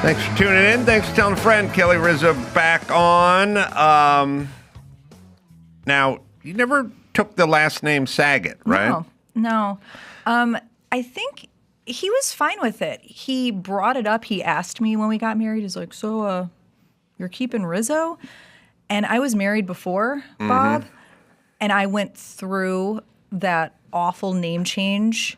Thanks for tuning in. Thanks for telling a friend. Kelly Rizzo back on. Now, you never took the last name Saget, right? No. I think he was fine with it. He brought it up. He asked me when we got married. He's like, so you're keeping Rizzo? And I was married before Bob, and I went through that awful name change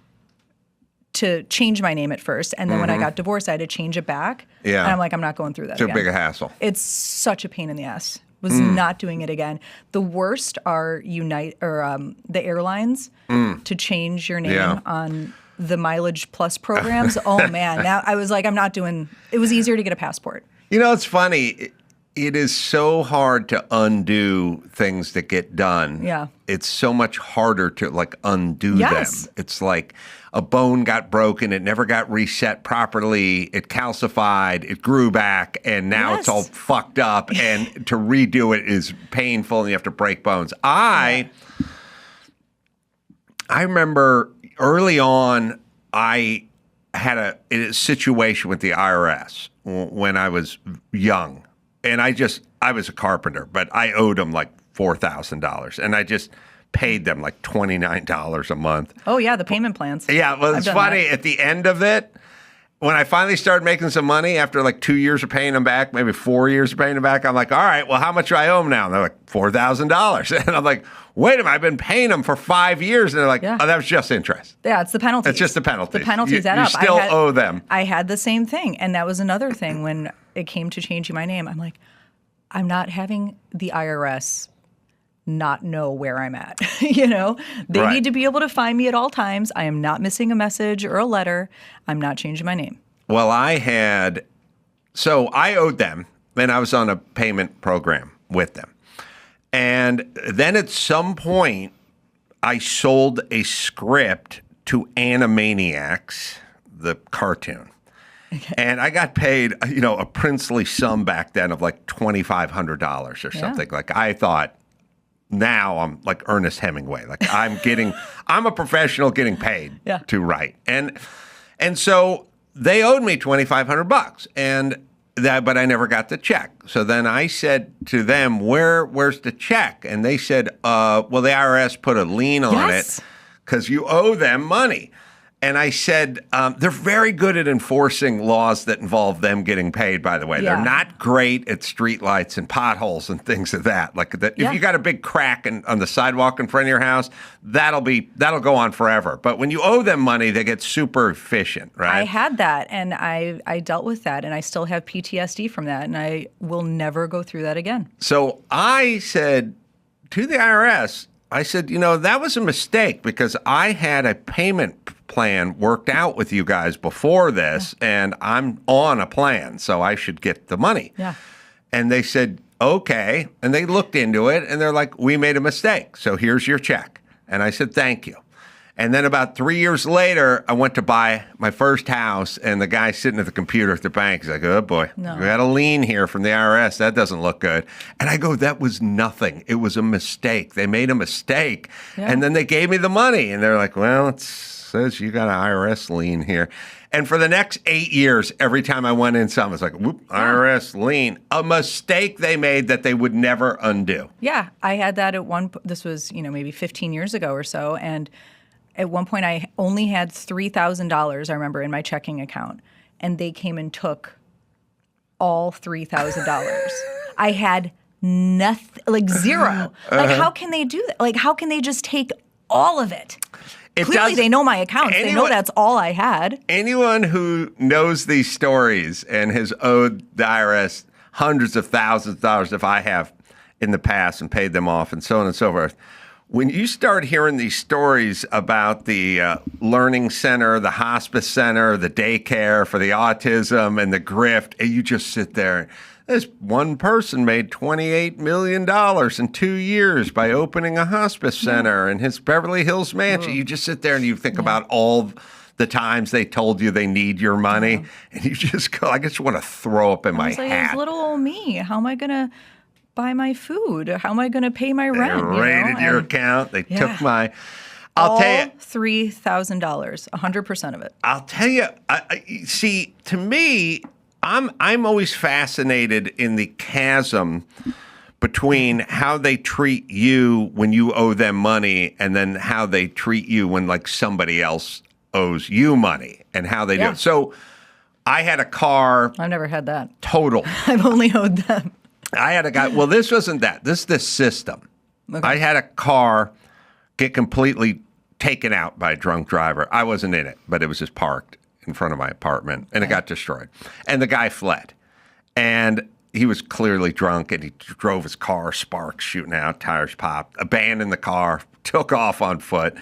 to change my name at first. And then when I got divorced, I had to change it back. Yeah. And I'm like, I'm not going through that Too again. big a hassle. It's such a pain in the ass. Was not doing it again. The worst are the airlines to change your name on the Mileage Plus programs. Oh man, now I was like, I'm not doing. It was easier to get a passport. You know, it's funny. It is so hard to undo things that get done. Yeah. It's so much harder to undo Yes. them. It's like a bone got broken, it never got reset properly, it calcified, it grew back, and now it's all fucked up, and to redo it is painful, and you have to break bones. I remember early on, I had a situation with the IRS when I was young. And I was a carpenter, but I owed them like $4,000. And I just paid them like $29 a month. Oh, yeah, the payment plans. Yeah, well, it's funny. At the end of it, when I finally started making some money after like 2 years of paying them back, maybe 4 years of paying them back, I'm like, all right, well, how much do I owe them now? And they're like, $4,000. And I'm like, wait a minute, I've been paying them for 5 years. And they're like, oh, that was just interest. Yeah, it's the penalties. It's just the penalties. The penalties add up. You still owe them. I had the same thing. And that was another thing when it came to changing my name. I'm like, I'm not having the IRS not know where I'm at. They need to be able to find me at all times. I am not missing a message or a letter. I'm not changing my name. Well, I owed them, and I was on a payment program with them. And then at some point, I sold a script to Animaniacs, the cartoon. Okay. And I got paid, a princely sum back then of like $2,500 or something. Like I thought, now I'm like Ernest Hemingway. Like I'm a professional getting paid to write. And so they owed me $2,500 but I never got the check. So then I said to them, where's the check? And they said, well, the IRS put a lien on it because you owe them money. And I said, they're very good at enforcing laws that involve them getting paid, by the way. Yeah. They're not great at streetlights and potholes and things of that. If you got a big crack on the sidewalk in front of your house, that'll go on forever. But when you owe them money, they get super efficient, right? I had that, and I dealt with that, and I still have PTSD from that, and I will never go through that again. So I said to the IRS, that was a mistake because I had a payment plan worked out with you guys before this, and I'm on a plan, so I should get the money. Yeah. And they said, okay. And they looked into it, and they're like, we made a mistake, so here's your check. And I said, thank you. And then about 3 years later, I went to buy my first house, and the guy sitting at the computer at the bank, he's like, oh, boy, we got a lien here from the IRS. That doesn't look good. And I go, that was nothing. It was a mistake. They made a mistake. Yeah. And then they gave me the money, and they're like, well, it says you got an IRS lien here. And for the next 8 years, every time I went in something, it's like, whoop, IRS lien. A mistake they made that they would never undo. Yeah, I had that at this was, maybe 15 years ago or so, and at one point, I only had $3,000, I remember, in my checking account, and they came and took all $3,000. I had nothing, like zero. Like, how can they do that? Like, how can they just take all of it? Clearly, they know my accounts. They know that's all I had. Anyone who knows these stories and has owed the IRS hundreds of thousands of dollars, if I have in the past, and paid them off and so on and so forth, when you start hearing these stories about the learning center, the hospice center, the daycare for the autism and the grift, and you just sit there. This one person made $28 million in 2 years by opening a hospice center in his Beverly Hills mansion. You just sit there and you think about all the times they told you they need your money, and you just go, I just want to throw up in my hat. It's little old me. How am I going to buy my food? How am I going to pay my rent? They raided your account. They took my... I'll tell you, $3,000, 100% of it. I'll tell you, see, to me, I'm always fascinated in the chasm between how they treat you when you owe them money and then how they treat you when like somebody else owes you money and how they do it. So I had a car. I've never had that. Total. I've only owed them. I had a guy. Well, this wasn't that. This is the system. Okay. I had a car get completely taken out by a drunk driver. I wasn't in it, but it was just parked in front of my apartment, and it got destroyed. And the guy fled. And he was clearly drunk, and he drove his car, sparks shooting out, tires popped, abandoned the car, took off on foot.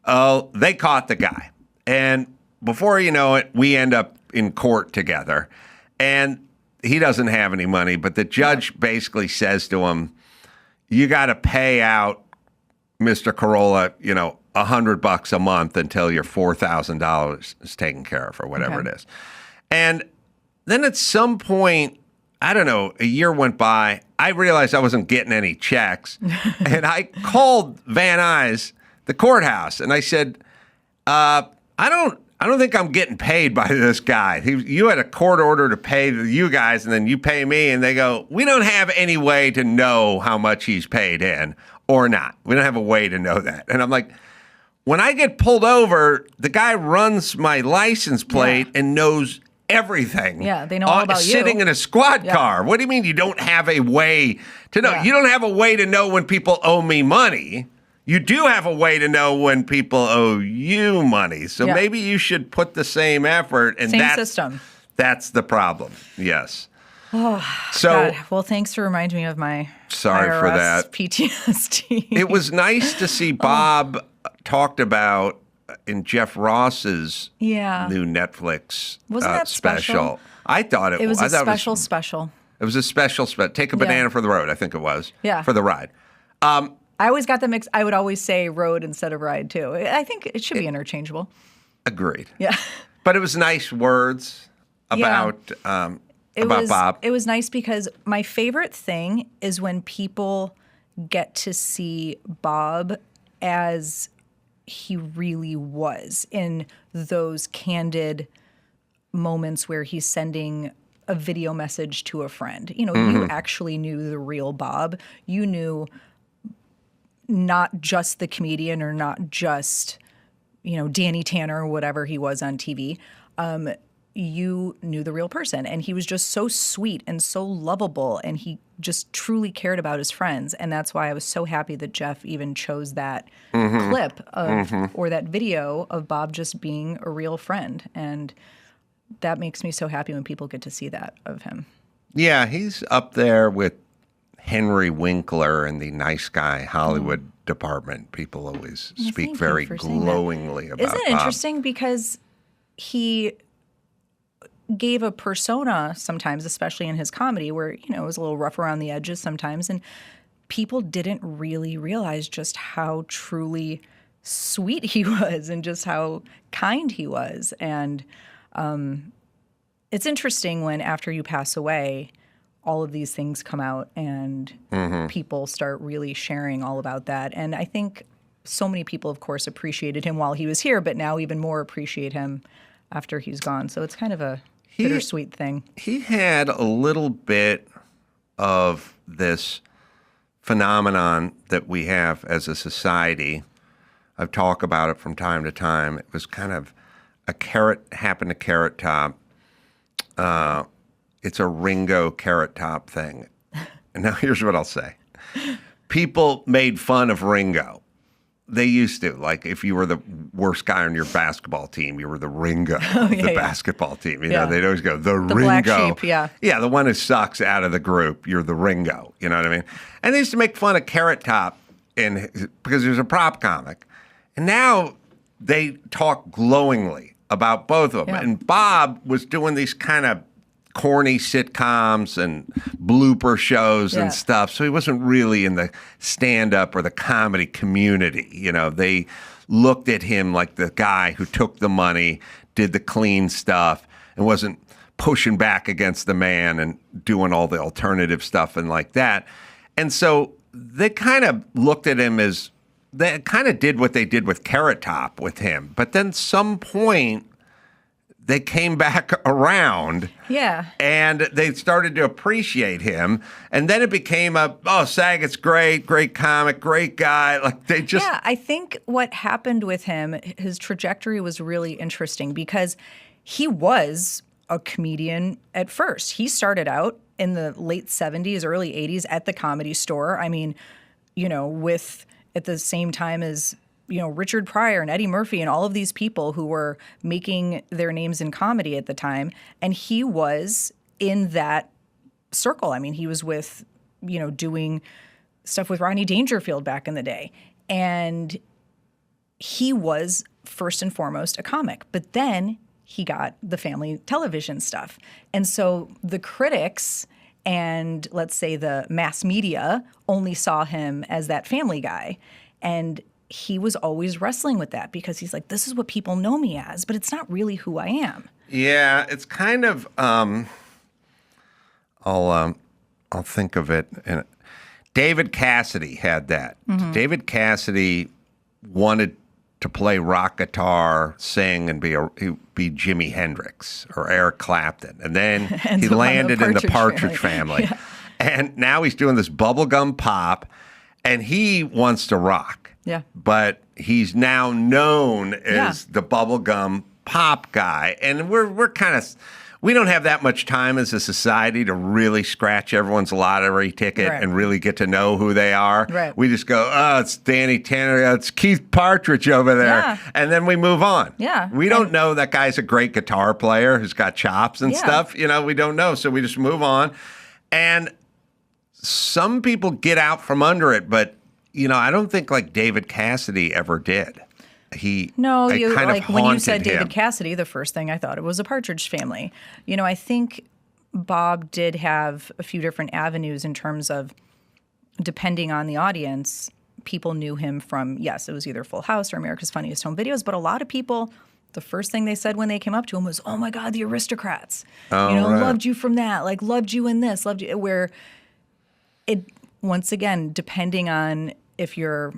Oh, they caught the guy. And before you know it, we end up in court together. And he doesn't have any money, but the judge basically says to him, you got to pay out Mr. Carolla, $100 a month until your $4,000 is taken care of or whatever it is. And then at some point, I don't know, a year went by. I realized I wasn't getting any checks. And I called Van Nuys, the courthouse, and I said, I don't think I'm getting paid by this guy. You had a court order to pay you guys, and then you pay me. And they go, we don't have any way to know how much he's paid in or not. We don't have a way to know that. And I'm like, when I get pulled over, the guy runs my license plate and knows everything. Yeah, they know all about you. Sitting in a squad car. What do you mean you don't have a way to know? You don't have a way to know when people owe me money. You do have a way to know when people owe you money. So maybe you should put the same effort. And same system. That's the problem. Yes. Oh, so, God. Well, thanks for reminding me of my sorry IRS for that. PTSD. It was nice to see Bob talked about in Jeff Ross's new Netflix Wasn't that special? I thought it was. It was a special. It was a special. Take a banana for the road, I think it was. Yeah. For the ride. I always got the mix. I would always say road instead of ride, too. I think it should be interchangeable. Agreed. Yeah. But it was nice words about Bob. It was nice because my favorite thing is when people get to see Bob as he really was in those candid moments where he's sending a video message to a friend. You actually knew the real Bob. You knew not just the comedian or not just, Danny Tanner or whatever he was on TV. You knew the real person. And he was just so sweet and so lovable. And he just truly cared about his friends. And that's why I was so happy that Jeff even chose that clip of or that video of Bob just being a real friend. And that makes me so happy when people get to see that of him. Yeah, he's up there with Henry Winkler in the Nice Guy Hollywood department. People always speak very glowingly about Bob. Isn't it interesting? Because he gave a persona sometimes, especially in his comedy, where, it was a little rough around the edges sometimes. And people didn't really realize just how truly sweet he was and just how kind he was. And it's interesting when after you pass away, all of these things come out and people start really sharing all about that. And I think so many people, of course, appreciated him while he was here, but now even more appreciate him after he's gone. So it's kind of a bittersweet thing. He had a little bit of this phenomenon that we have as a society. I've talked about it from time to time. It was kind of happened to Carrot Top. It's a Ringo Carrot Top thing. And now here's what I'll say. People made fun of Ringo. They used to. Like, if you were the worst guy on your basketball team, you were the Ringo of the basketball team. You know, they'd always go, the Ringo. Black sheep, Yeah, the one who sucks out of the group. You're the Ringo. You know what I mean? And they used to make fun of Carrot Top because he was a prop comic. And now they talk glowingly about both of them. Yeah. And Bob was doing these kind of corny sitcoms and blooper shows and stuff. So he wasn't really in the stand-up or the comedy community. They looked at him like the guy who took the money, did the clean stuff, and wasn't pushing back against the man and doing all the alternative stuff and like that. And so they kind of looked at him as, they kind of did what they did with Carrot Top with him. But then some point, they came back around. Yeah. And they started to appreciate him. And then it became Saget's great comic, great guy. Like they just. Yeah, I think what happened with him, his trajectory was really interesting because he was a comedian at first. He started out in the late 70s, early 80s at the Comedy Store. I mean, with at the same time as, Richard Pryor and Eddie Murphy and all of these people who were making their names in comedy at the time. And he was in that circle. I mean, he was with, doing stuff with Rodney Dangerfield back in the day. And he was first and foremost a comic. But then he got the family television stuff. And so the critics and let's say the mass media only saw him as that family guy. And he was always wrestling with that because he's like, this is what people know me as, but it's not really who I am. Yeah, it's kind of I'll think of it. David Cassidy had that. Mm-hmm. David Cassidy wanted to play rock guitar, sing, and be Jimi Hendrix or Eric Clapton. And then he landed in the Partridge Family. Yeah. And now he's doing this bubblegum pop, and he wants to rock. Yeah. But he's now known as the bubblegum pop guy. And we're kind of... We don't have that much time as a society to really scratch everyone's lottery ticket and really get to know who they are. Right. We just go, it's Danny Tanner, it's Keith Partridge over there. Yeah. And then we move on. Yeah. We don't know that guy's a great guitar player who's got chops and stuff. We don't know. So we just move on. And some people get out from under it, but, I don't think like David Cassidy ever did. When you said David Cassidy, the first thing I thought it was a Partridge Family. I think Bob did have a few different avenues in terms of, depending on the audience, people knew him from, yes, it was either Full House or America's Funniest Home Videos, but a lot of people, the first thing they said when they came up to him was, oh my God, the Aristocrats. Loved you from that, like loved you in this, loved you, where it, once again, depending on if you're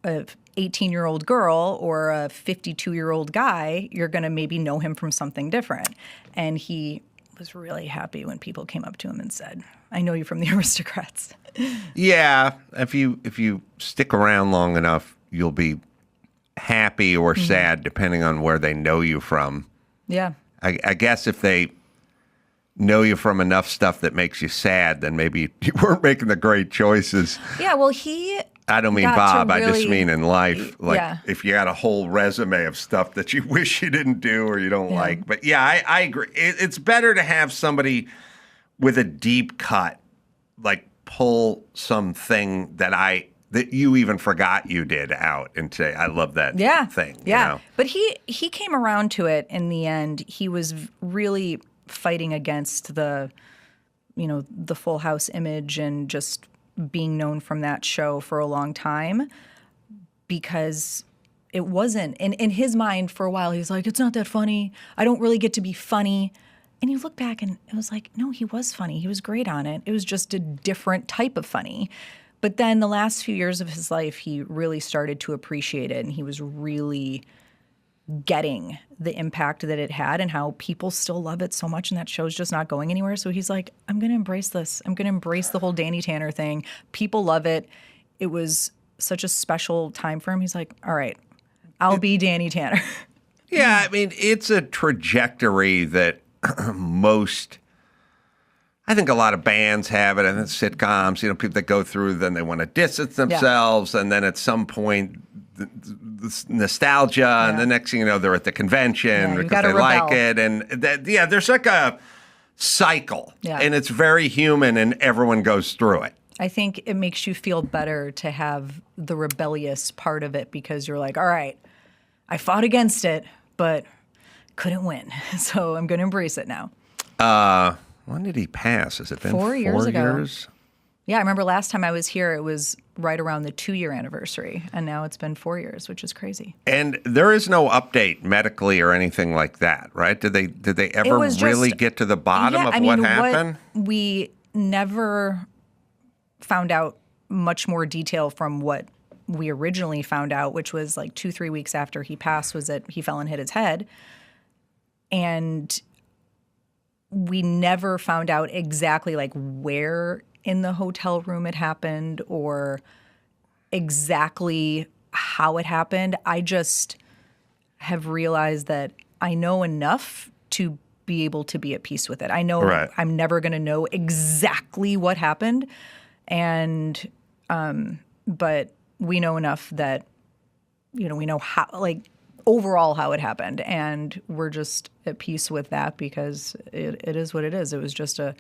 a 18-year-old girl or a 52-year-old guy, you're going to maybe know him from something different. And he was really happy when people came up to him and said, I know you from the Aristocrats. Yeah. If you stick around long enough, you'll be happy or sad depending on where they know you from. Yeah. I guess if they know you from enough stuff that makes you sad, then maybe you weren't making the great choices. Yeah, well, I don't mean Bob. I just mean in life. Like if you got a whole resume of stuff that you wish you didn't do or you don't like. But I agree. It's better to have somebody with a deep cut, like pull something that you even forgot you did out and say, I love that thing. Yeah. But he came around to it in the end. He was really fighting against the Full House image and just being known from that show for a long time because it wasn't. In his mind for a while, he was like, it's not that funny. I don't really get to be funny. And you look back and it was like, no, he was funny. He was great on it. It was just a different type of funny. But then the last few years of his life, he really started to appreciate it. And he was really getting the impact that it had and how people still love it so much, and that show's just not going anywhere. So he's like, I'm going to embrace this. I'm going to embrace the whole Danny Tanner thing. People love it. It was such a special time for him. He's like, all right, I'll be Danny Tanner. Yeah, I mean, it's a trajectory that I think a lot of bands have it, and it's sitcoms, people that go through, then they want to distance themselves, and then at some point, the nostalgia, and the next thing you know, they're at the convention because they like it, and there's like a cycle, and it's very human, and everyone goes through it. I think it makes you feel better to have the rebellious part of it because you're like, all right, I fought against it, but couldn't win, so I'm going to embrace it now. When did he pass? Has it been 4 years ago? 4 years? Yeah, I remember last time I was here, it was right around the 2-year anniversary, and now it's been 4 years, which is crazy. And there is no update medically or anything like that, right? Did they ever really get to the bottom of what happened? We never found out much more detail from what we originally found out, which was like 2-3 weeks after he passed, was that he fell and hit his head. And we never found out exactly like where in the hotel room it happened or exactly how it happened. I just have realized that I know enough to be able to be at peace with it. I know Right. I'm never going to know exactly what happened, and but we know enough that we know how, like, overall how it happened, and we're just at peace with that because it is what it is. It was just a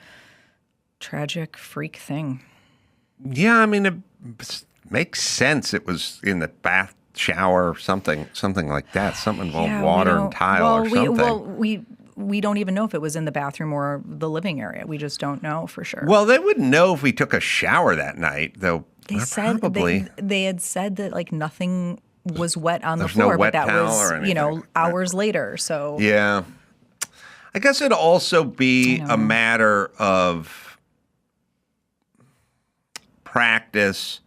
tragic freak thing. Yeah, I mean, it makes sense. It was in the bath shower or something like that. Something involved water and tile or something. We don't even know if it was in the bathroom or the living area. We just don't know for sure. Well, they wouldn't know if we took a shower that night, though. They said probably. they had said that like nothing was wet on the There's no floor, wet but that towel was or anything. hours later. So Yeah. I guess it'd also be a matter of practice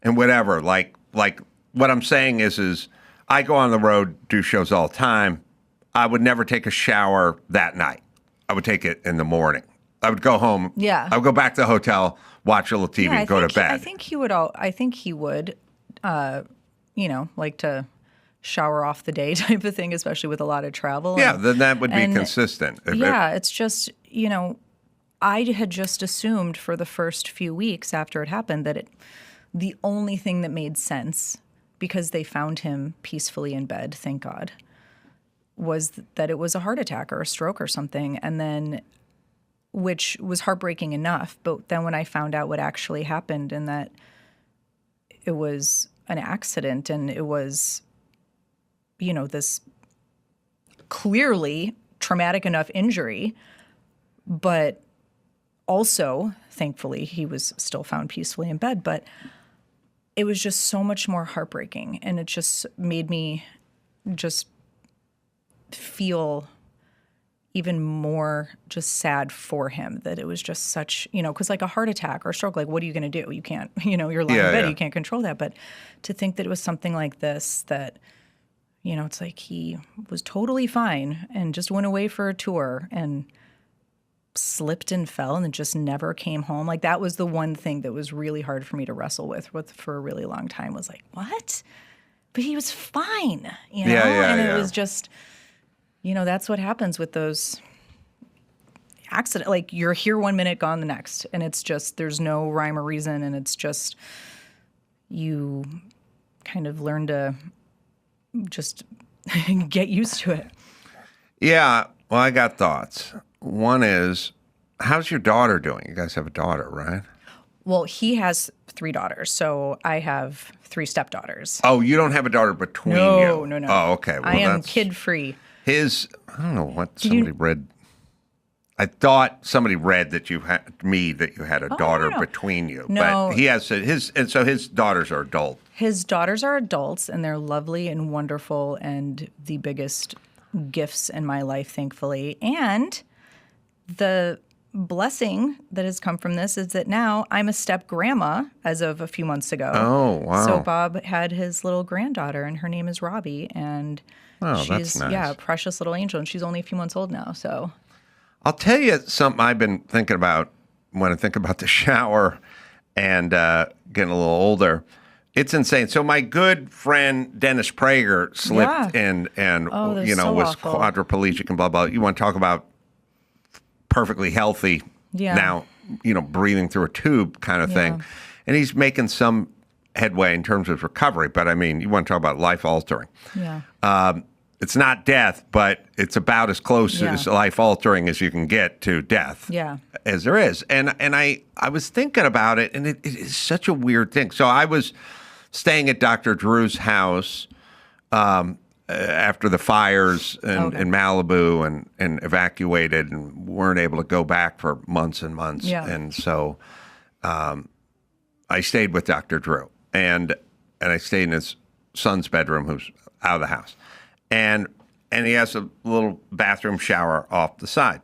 and whatever. Like what I'm saying is I go on the road, do shows all the time. I would never take a shower that night. I would take it in the morning. I would go home. Yeah. I would go back to the hotel, watch a little TV, and go to bed. I think he would. Like to shower off the day type of thing, especially with a lot of travel. Yeah, then that would be consistent. It's just, I had just assumed for the first few weeks after it happened that the only thing that made sense, because they found him peacefully in bed, thank God, was that it was a heart attack or a stroke or something. And then, which was heartbreaking enough. But then when I found out what actually happened and that it was an accident and it was, this clearly traumatic enough injury, but also, thankfully, he was still found peacefully in bed. But it was just so much more heartbreaking. And it just made me just feel even more just sad for him that it was just such, because like a heart attack or a stroke, like what are you going to do? You can't, you're lying in bed, you can't control that. But to think that it was something like this that, it's like he was totally fine and just went away for a tour and slipped and fell and then just never came home. Like that was the one thing that was really hard for me to wrestle with for a really long time, was like, what? But he was fine, and it was just, that's what happens with those accidents. Like you're here one minute, gone the next. And it's just, there's no rhyme or reason. And it's just, you kind of learn to just get used to it. Yeah. Well, I got thoughts. One is, how's your daughter doing? You guys have a daughter, right? Well, he has 3 daughters, so I have 3 stepdaughters. Oh, you don't have a daughter between you? No. Oh, okay. Well, I am kid-free. I don't know what somebody read. I thought somebody read that you had a daughter between you. No. But he has so his daughters are adult. His daughters are adults, and they're lovely and wonderful and the biggest gifts in my life, thankfully. And the blessing that has come from this is that now I'm a step-grandma as of a few months ago. Oh, wow. So Bob had his little granddaughter, and her name is Robbie, and she's, that's nice. a precious little angel, and she's only a few months old now, so. I'll tell you something I've been thinking about when I think about the shower and getting a little older. It's insane. So my good friend Dennis Prager slipped and so was awful. quadriplegic and blah, blah. You want to talk about perfectly healthy now, breathing through a tube kind of thing. And he's making some headway in terms of recovery. But I mean, you want to talk about life altering. Yeah. It's not death, but it's about as close as life altering as you can get to death. As there is. And I was thinking about it, and it is such a weird thing. So I was staying at Dr. Drew's house after the fires in Malibu and evacuated and weren't able to go back for months and months. And so I stayed with Dr. Drew, and I stayed in his son's bedroom, who's out of the house. And he has a little bathroom shower off the side.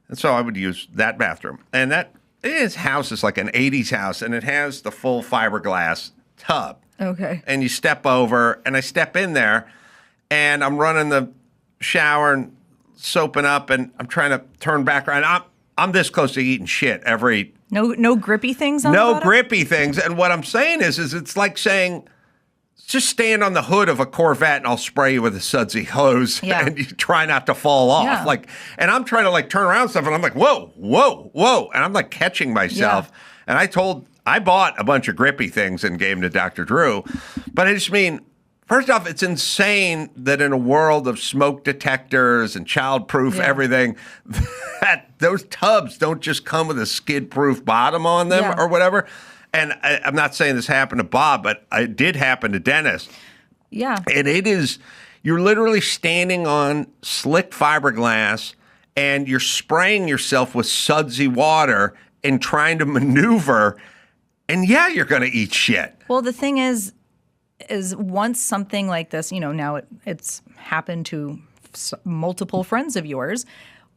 And so I would use that bathroom. And his house is like an 80s house, and it has the full fiberglass tub. Okay. And you step over, and I step in there, and I'm running the shower, and soaping up, and I'm trying to turn back around. I'm this close to eating shit every. No grippy things on the No bottom? grippy things. And what I'm saying is it's like saying, just stand on the hood of a Corvette and I'll spray you with a sudsy hose and you try not to fall off. Yeah. Like, and I'm trying to like turn around stuff and I'm like, whoa, whoa, whoa. And I'm like catching myself. And I bought a bunch of grippy things and gave them to Dr. Drew. But I just mean, first off, it's insane that in a world of smoke detectors and child-proof everything, that those tubs don't just come with a skid-proof bottom on them or whatever. And I'm not saying this happened to Bob, but it did happen to Dennis. Yeah. And you're literally standing on slick fiberglass and you're spraying yourself with sudsy water and trying to maneuver. And you're going to eat shit. Well, the thing is once something like this, now it's happened to multiple friends of yours.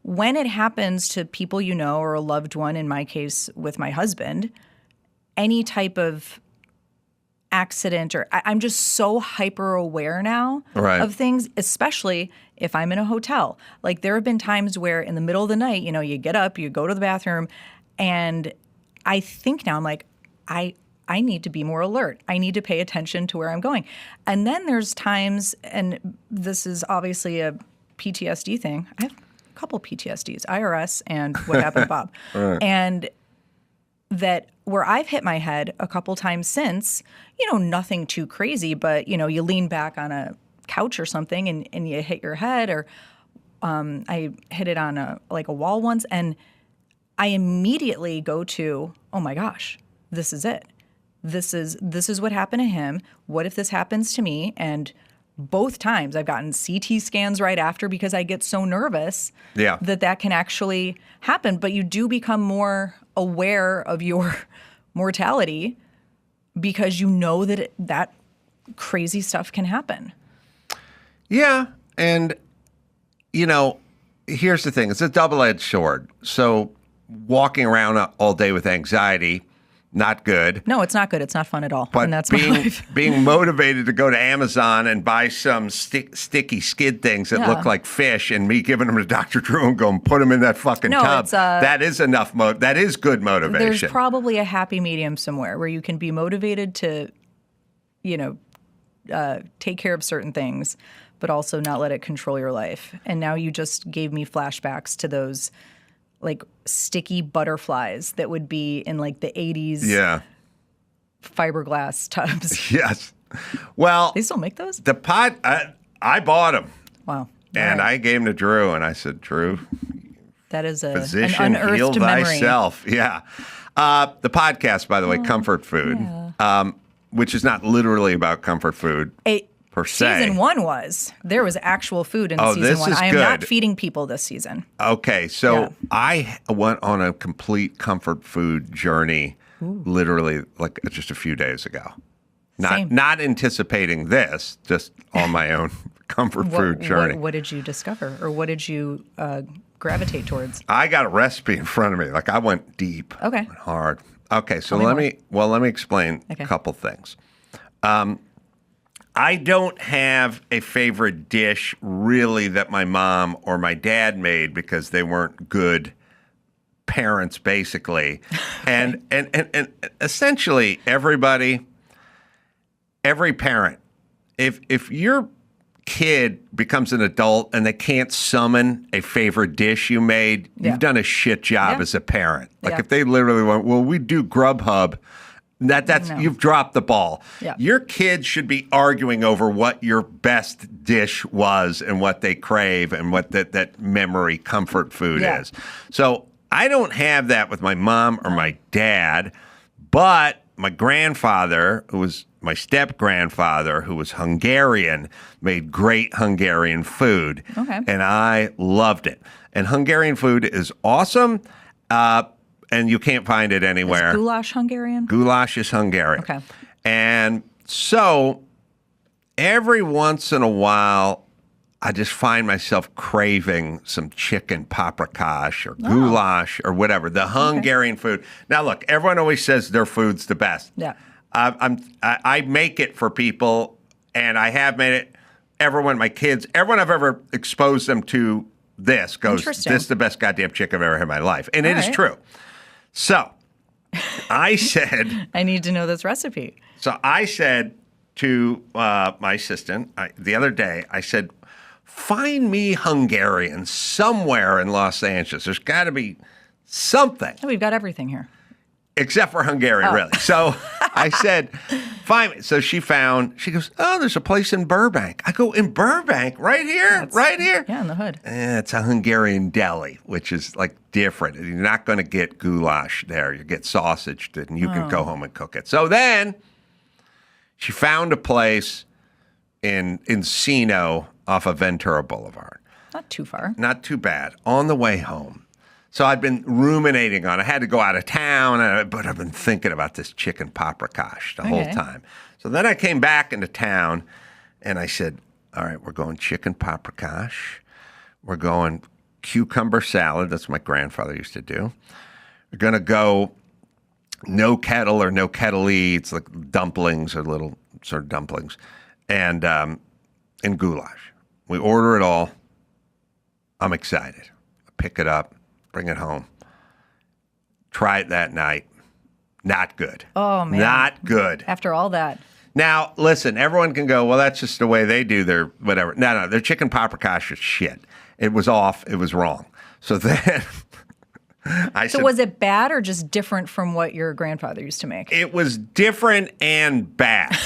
When it happens to people or a loved one, in my case with my husband, any type of accident I'm just so hyper aware now of things, especially if I'm in a hotel. Like there have been times where in the middle of the night, you get up, you go to the bathroom, and I think now I'm like, I need to be more alert. I need to pay attention to where I'm going. And then there's times, and this is obviously a PTSD thing. I have a couple PTSDs, IRS and what happened to Bob. And that where I've hit my head a couple times since, nothing too crazy, but, you lean back on a couch or something and you hit your head, or I hit it on a wall once, and I immediately go to, oh my gosh, this is it. This is what happened to him. What if this happens to me? And both times I've gotten CT scans right after because I get so nervous that can actually happen. But you do become more aware of your mortality because you know that that crazy stuff can happen. Yeah. And, here's the thing. It's a double-edged sword. So walking around all day with anxiety, not good. No, it's not good. It's not fun at all. But and that's my life. Being motivated to go to Amazon and buy some sticky skid things that look like fish, and me giving them to Dr. Drew and going, put them in that fucking tub. That is enough. That is good motivation. There's probably a happy medium somewhere where you can be motivated to, take care of certain things, but also not let it control your life. And now you just gave me flashbacks to those like sticky butterflies that would be in like the 80s fiberglass tubs. Yes. Well, they still make those? I bought them. Wow. And I gave them to Drew, and I said, Drew, that is an physician, unearthed heal memory. thyself. Yeah. The podcast, by the way, Comfort Food, which is not literally about comfort food. Per se. Season 1 was. There was actual food in season 1. I am not feeding people this season. Okay, so I went on a complete comfort food journey literally like just a few days ago. Not anticipating this, just on my own comfort food journey. What did you discover, or what did you gravitate towards? I got a recipe in front of me. Like I went deep, went hard. Okay, so let me explain a couple things. I don't have a favorite dish really that my mom or my dad made because they weren't good parents, basically. And essentially every parent, if your kid becomes an adult and they can't summon a favorite dish you made, you've done a shit job as a parent. Like if they literally went, well, we do Grubhub. You've dropped the ball. Yeah. Your kids should be arguing over what your best dish was and what they crave and what that memory comfort food is. So I don't have that with my mom or my dad, but my grandfather, who was my step-grandfather, who was Hungarian, made great Hungarian food. Okay. And I loved it. And Hungarian food is awesome. And you can't find it anywhere. Is goulash Hungarian? Goulash is Hungarian. Okay. And so every once in a while, I just find myself craving some chicken paprikash or goulash or whatever, the Hungarian food. Now, look, everyone always says their food's the best. Yeah. I make it for people, and I have made it. Everyone I've ever exposed them to this goes, Interesting. this is the best goddamn chicken I've ever had in my life. And it is right. true. So I said, I need to know this recipe. so I said to my assistant the other day, I said, find me Hungarian somewhere in Los Angeles. There's got to be something. Oh, we've got everything here. Except for Hungarian, really. So I said, fine. So she goes, oh, there's a place in Burbank. I go, in Burbank? Right here? Right here? Yeah, in the hood. It's a Hungarian deli, which is like different. You're not going to get goulash there. You get sausage, and you can go home and cook it. So then she found a place in Encino off of Ventura Boulevard. Not too far. Not too bad. On the way home. So I'd been ruminating on it. I had to go out of town, but I've been thinking about this chicken paprikash the whole time. So then I came back into town, and I said, all right, we're going chicken paprikash. We're going cucumber salad. That's what my grandfather used to do. We're going to go no kettle or no kettle-y. It's like dumplings or little sort of dumplings. And goulash. We order it all. I'm excited. I pick it up. Bring it home. Try it that night. Not good. Oh, man. Not good. After all that. Now, listen, everyone can go, well, that's just the way they do their whatever. No, their chicken paprikash is shit. It was off. It was wrong. So then So was it bad or just different from what your grandfather used to make? It was different and bad.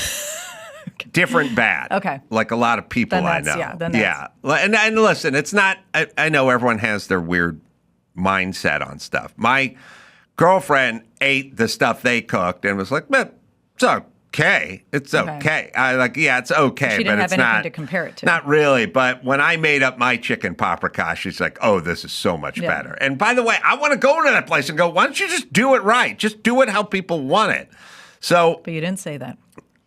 Different bad. Okay. Like a lot of people Then I that's- know. yeah, then that's- Yeah. And listen, it's not, I know everyone has their weird mindset on stuff. My girlfriend ate the stuff they cooked and was like, man, it's okay. It's okay. It's okay, She but didn't it's have anything not to compare it to. Not really, but when I made up my chicken paprikash, she's like, oh, this is so much better. And by the way, I want to go to that place and go, why don't you just do it right? Just do it how people want it. So But you didn't say that.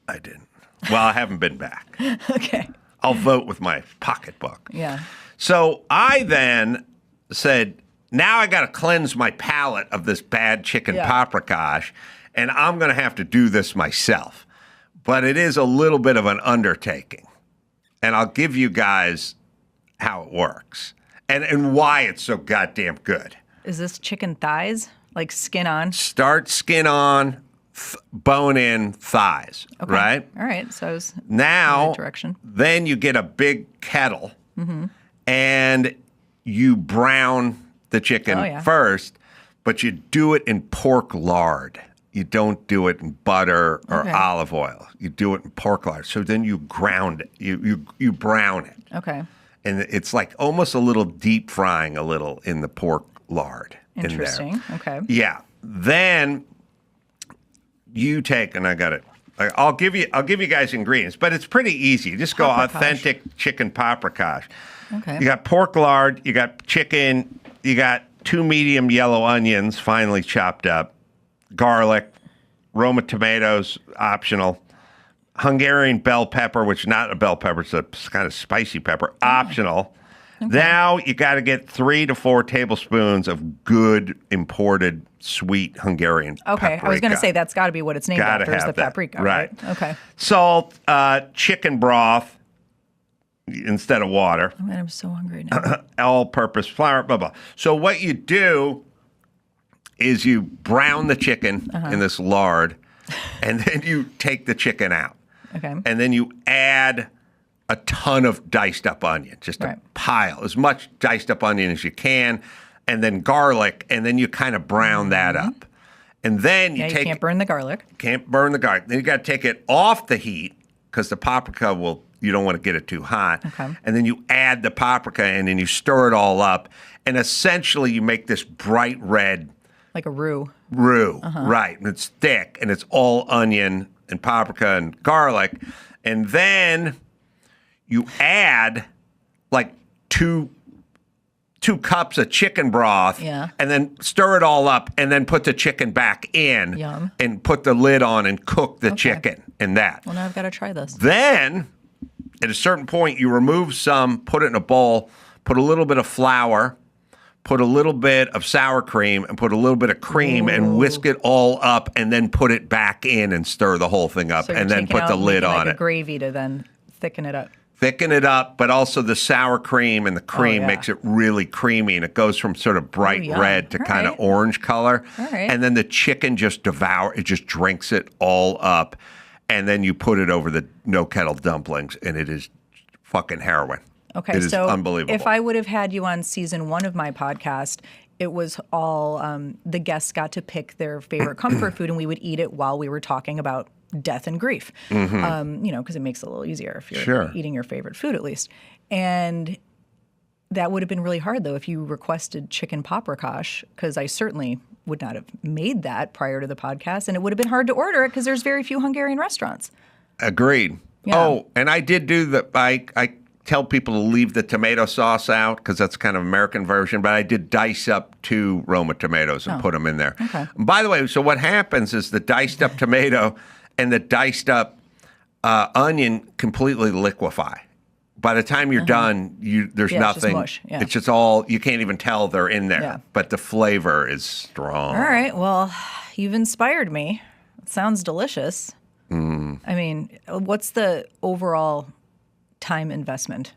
I didn't. Well, I haven't been back. Okay. I'll vote with my pocketbook. Yeah. So I then said, now I got to cleanse my palate of this bad chicken paprikash, and I'm going to have to do this myself. But it is a little bit of an undertaking. And I'll give you guys how it works and why it's so goddamn good. Is this chicken thighs? Like skin on? Start skin on, bone in, thighs, right? All right. So I was Now, in the right direction. then you get a big kettle and you brown the chicken first, but you do it in pork lard. You don't do it in butter or olive oil. You do it in pork lard. So then you ground it. You brown it. Okay. And it's like almost a little deep frying a little in the pork lard in Interesting. there. Okay. Yeah. Then you take, and I got it. I'll give you guys ingredients, but it's pretty easy. You just go Paprikash. authentic chicken paprikash. Okay. You got pork lard, you got chicken, you got 2 medium yellow onions finely chopped up, garlic, Roma tomatoes, optional, Hungarian bell pepper, which is not a bell pepper, it's a kind of spicy pepper, optional. Okay. Now you got to get 3 to 4 tablespoons of good imported sweet Hungarian paprika. I was going to say that's got to be what it's named after is the that. paprika, right? Okay. Salt, chicken broth instead of water. Oh, man, I'm so hungry now. All-purpose flour, blah, blah. So what you do is you brown the chicken in this lard, and then you take the chicken out. Okay. And then you add a ton of diced up onion, just a pile, as much diced up onion as you can, and then garlic, and then you kind of brown that up. And then you can't burn the garlic. Can't burn the garlic. Then you got to take it off the heat because the paprika you don't want to get it too hot. Okay. And then you add the paprika in and you stir it all up. And essentially you make this bright red Like a roux. Right. And it's thick and it's all onion and paprika and garlic. And then you add like two cups of chicken broth and then stir it all up and then put the chicken back in and put the lid on and cook the chicken in that. Well, now I've got to try this. Then at a certain point, you remove some, put it in a bowl, put a little bit of flour, put a little bit of sour cream, and put a little bit of cream and whisk it all up and then put it back in and stir the whole thing up So and then put the lid on like it. a gravy to then thicken it up. thicken it up, but also the sour cream and the cream yeah. makes it really creamy, and it goes from sort of bright yum. red to All kind of right. orange color. All right. And then the chicken just just drinks it all up, and then you put it over the no kettle dumplings, and it is fucking heroin. Okay, It is so unbelievable. if I would have had you on season 1 of my podcast, it was all the guests got to pick their favorite comfort food, and we would eat it while we were talking about death and grief. Because it makes it a little easier if you're Sure. eating your favorite food, at least. And that would have been really hard, though, if you requested chicken paprikash, because I certainly would not have made that prior to the podcast, and it would have been hard to order it because there's very few Hungarian restaurants. Agreed. Yeah. Oh, and I did do I tell people to leave the tomato sauce out because that's kind of American version, but I did dice up 2 Roma tomatoes and put them in there. Okay. And by the way, so what happens is the diced up tomato and the diced up onion completely liquefy. By the time you're done, there's Yeah, it's just nothing. mush. Yeah. It's just all, you can't even tell they're in there, Yeah. but the flavor is strong. All right, well, you've inspired me. It sounds delicious. I mean, what's the overall time investment?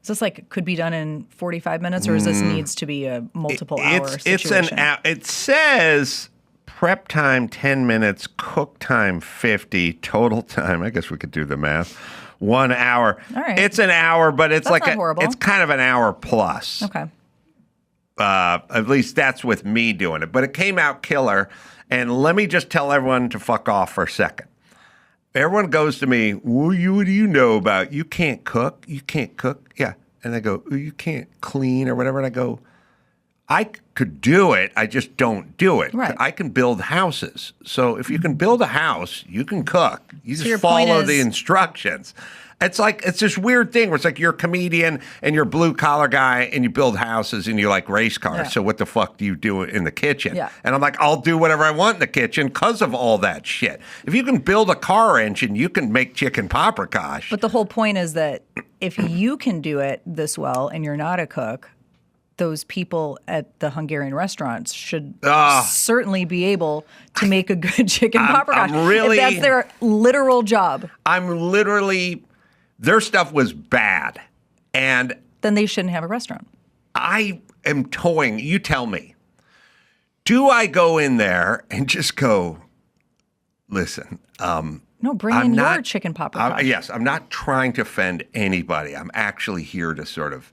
Is this like could be done in 45 minutes, or is this needs to be a multiple hour situation? It says prep time 10 minutes, cook time 50, total time. I guess we could do the math. 1 hour. All right. It's an hour, but it's That's not horrible. it's kind of an hour plus. Okay. At least that's with me doing it. But it came out killer. And let me just tell everyone to fuck off for a second. Everyone goes to me, what do you know about? You can't cook? You can't cook? Yeah. And I go, you can't clean or whatever. And I go, I could do it. I just don't do it. Right. I can build houses. So if you can build a house, you can cook. You your just point follow is- the instructions. It's like, it's this weird thing where it's like you're a comedian and you're a blue collar guy and you build houses and you like race cars. Yeah. So what the fuck do you do in the kitchen? Yeah. And I'm like, I'll do whatever I want in the kitchen because of all that shit. If you can build a car engine, you can make chicken paprikash. But the whole point is that if you can do it this well and you're not a cook, those people at the Hungarian restaurants should certainly be able to make a good chicken paprikash. I'm really- if that's their literal job, Their stuff was bad. And then they shouldn't have a restaurant. I am toying. You tell me. Do I go in there and just go, listen, No, bring I'm in not- your chicken paprikash. yes, I'm not trying to offend anybody. I'm actually here to sort of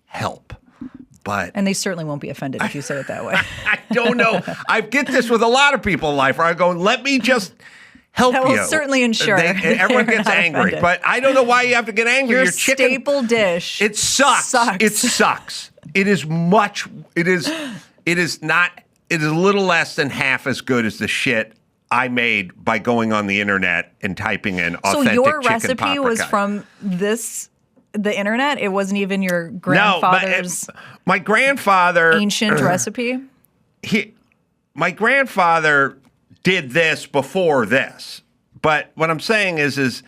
help. But And they certainly won't be offended if you say it that way. I don't know. I get this with a lot of people in life where I go, let me just help That you. will certainly ensure that everyone they're gets not angry. offended. But I don't know why you have to get angry. Your chicken, staple dish. it sucks. It sucks. It is not, it is a little less than half as good as the shit I made by going on the internet and typing in authentic So your chicken recipe was paprika. from the internet? It wasn't even your grandfather's my grandfather ancient recipe? My grandfather did this before this. But what I'm saying is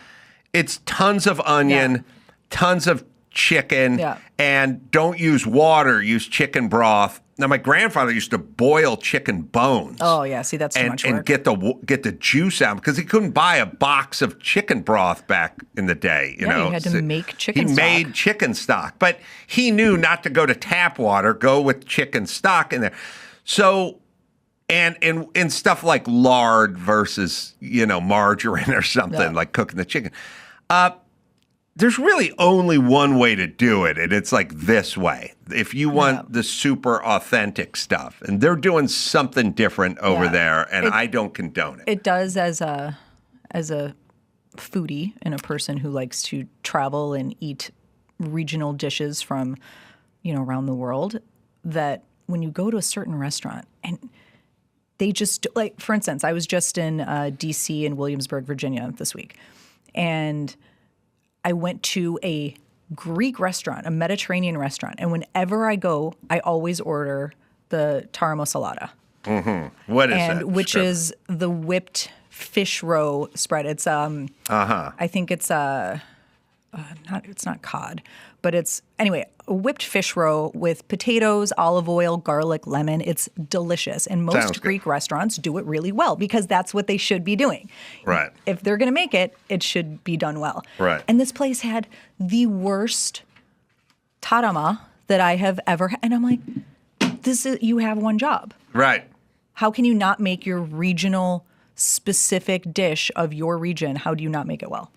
it's tons of onion, Yeah. tons of chicken, Yeah. and don't use water, use chicken broth. Now, my grandfather used to boil chicken bones. Oh, yeah. See, that's too much And work. get the juice out because he couldn't buy a box of chicken broth back in the day. You Yeah, know, you had to make chicken He stock. made chicken stock, but he knew not to go to tap water. Go with chicken stock in there. So, and in stuff like lard versus margarine or something like cooking the chicken. There's really only one way to do it, and it's like this way. If you want the super authentic stuff, and they're doing something different over there, and I don't condone it. It does as a foodie and a person who likes to travel and eat regional dishes from, around the world, that when you go to a certain restaurant and they just, like, for instance, I was just in D.C. and Williamsburg, Virginia this week, and I went to a Greek restaurant, a Mediterranean restaurant, and whenever I go, I always order the taramo salata. What is that? Which is the whipped fish roe spread. It's I think it's it's not cod, but it's anyway, a whipped fish roe with potatoes, olive oil, garlic, lemon. It's delicious. And Sounds most good. Greek restaurants do it really well because that's what they should be doing. Right. If they're going to make it, it should be done well. Right. And this place had the worst tarama that I have ever had. And I'm like, you have one job. Right. How can you not make your regional specific dish of your region? How do you not make it well?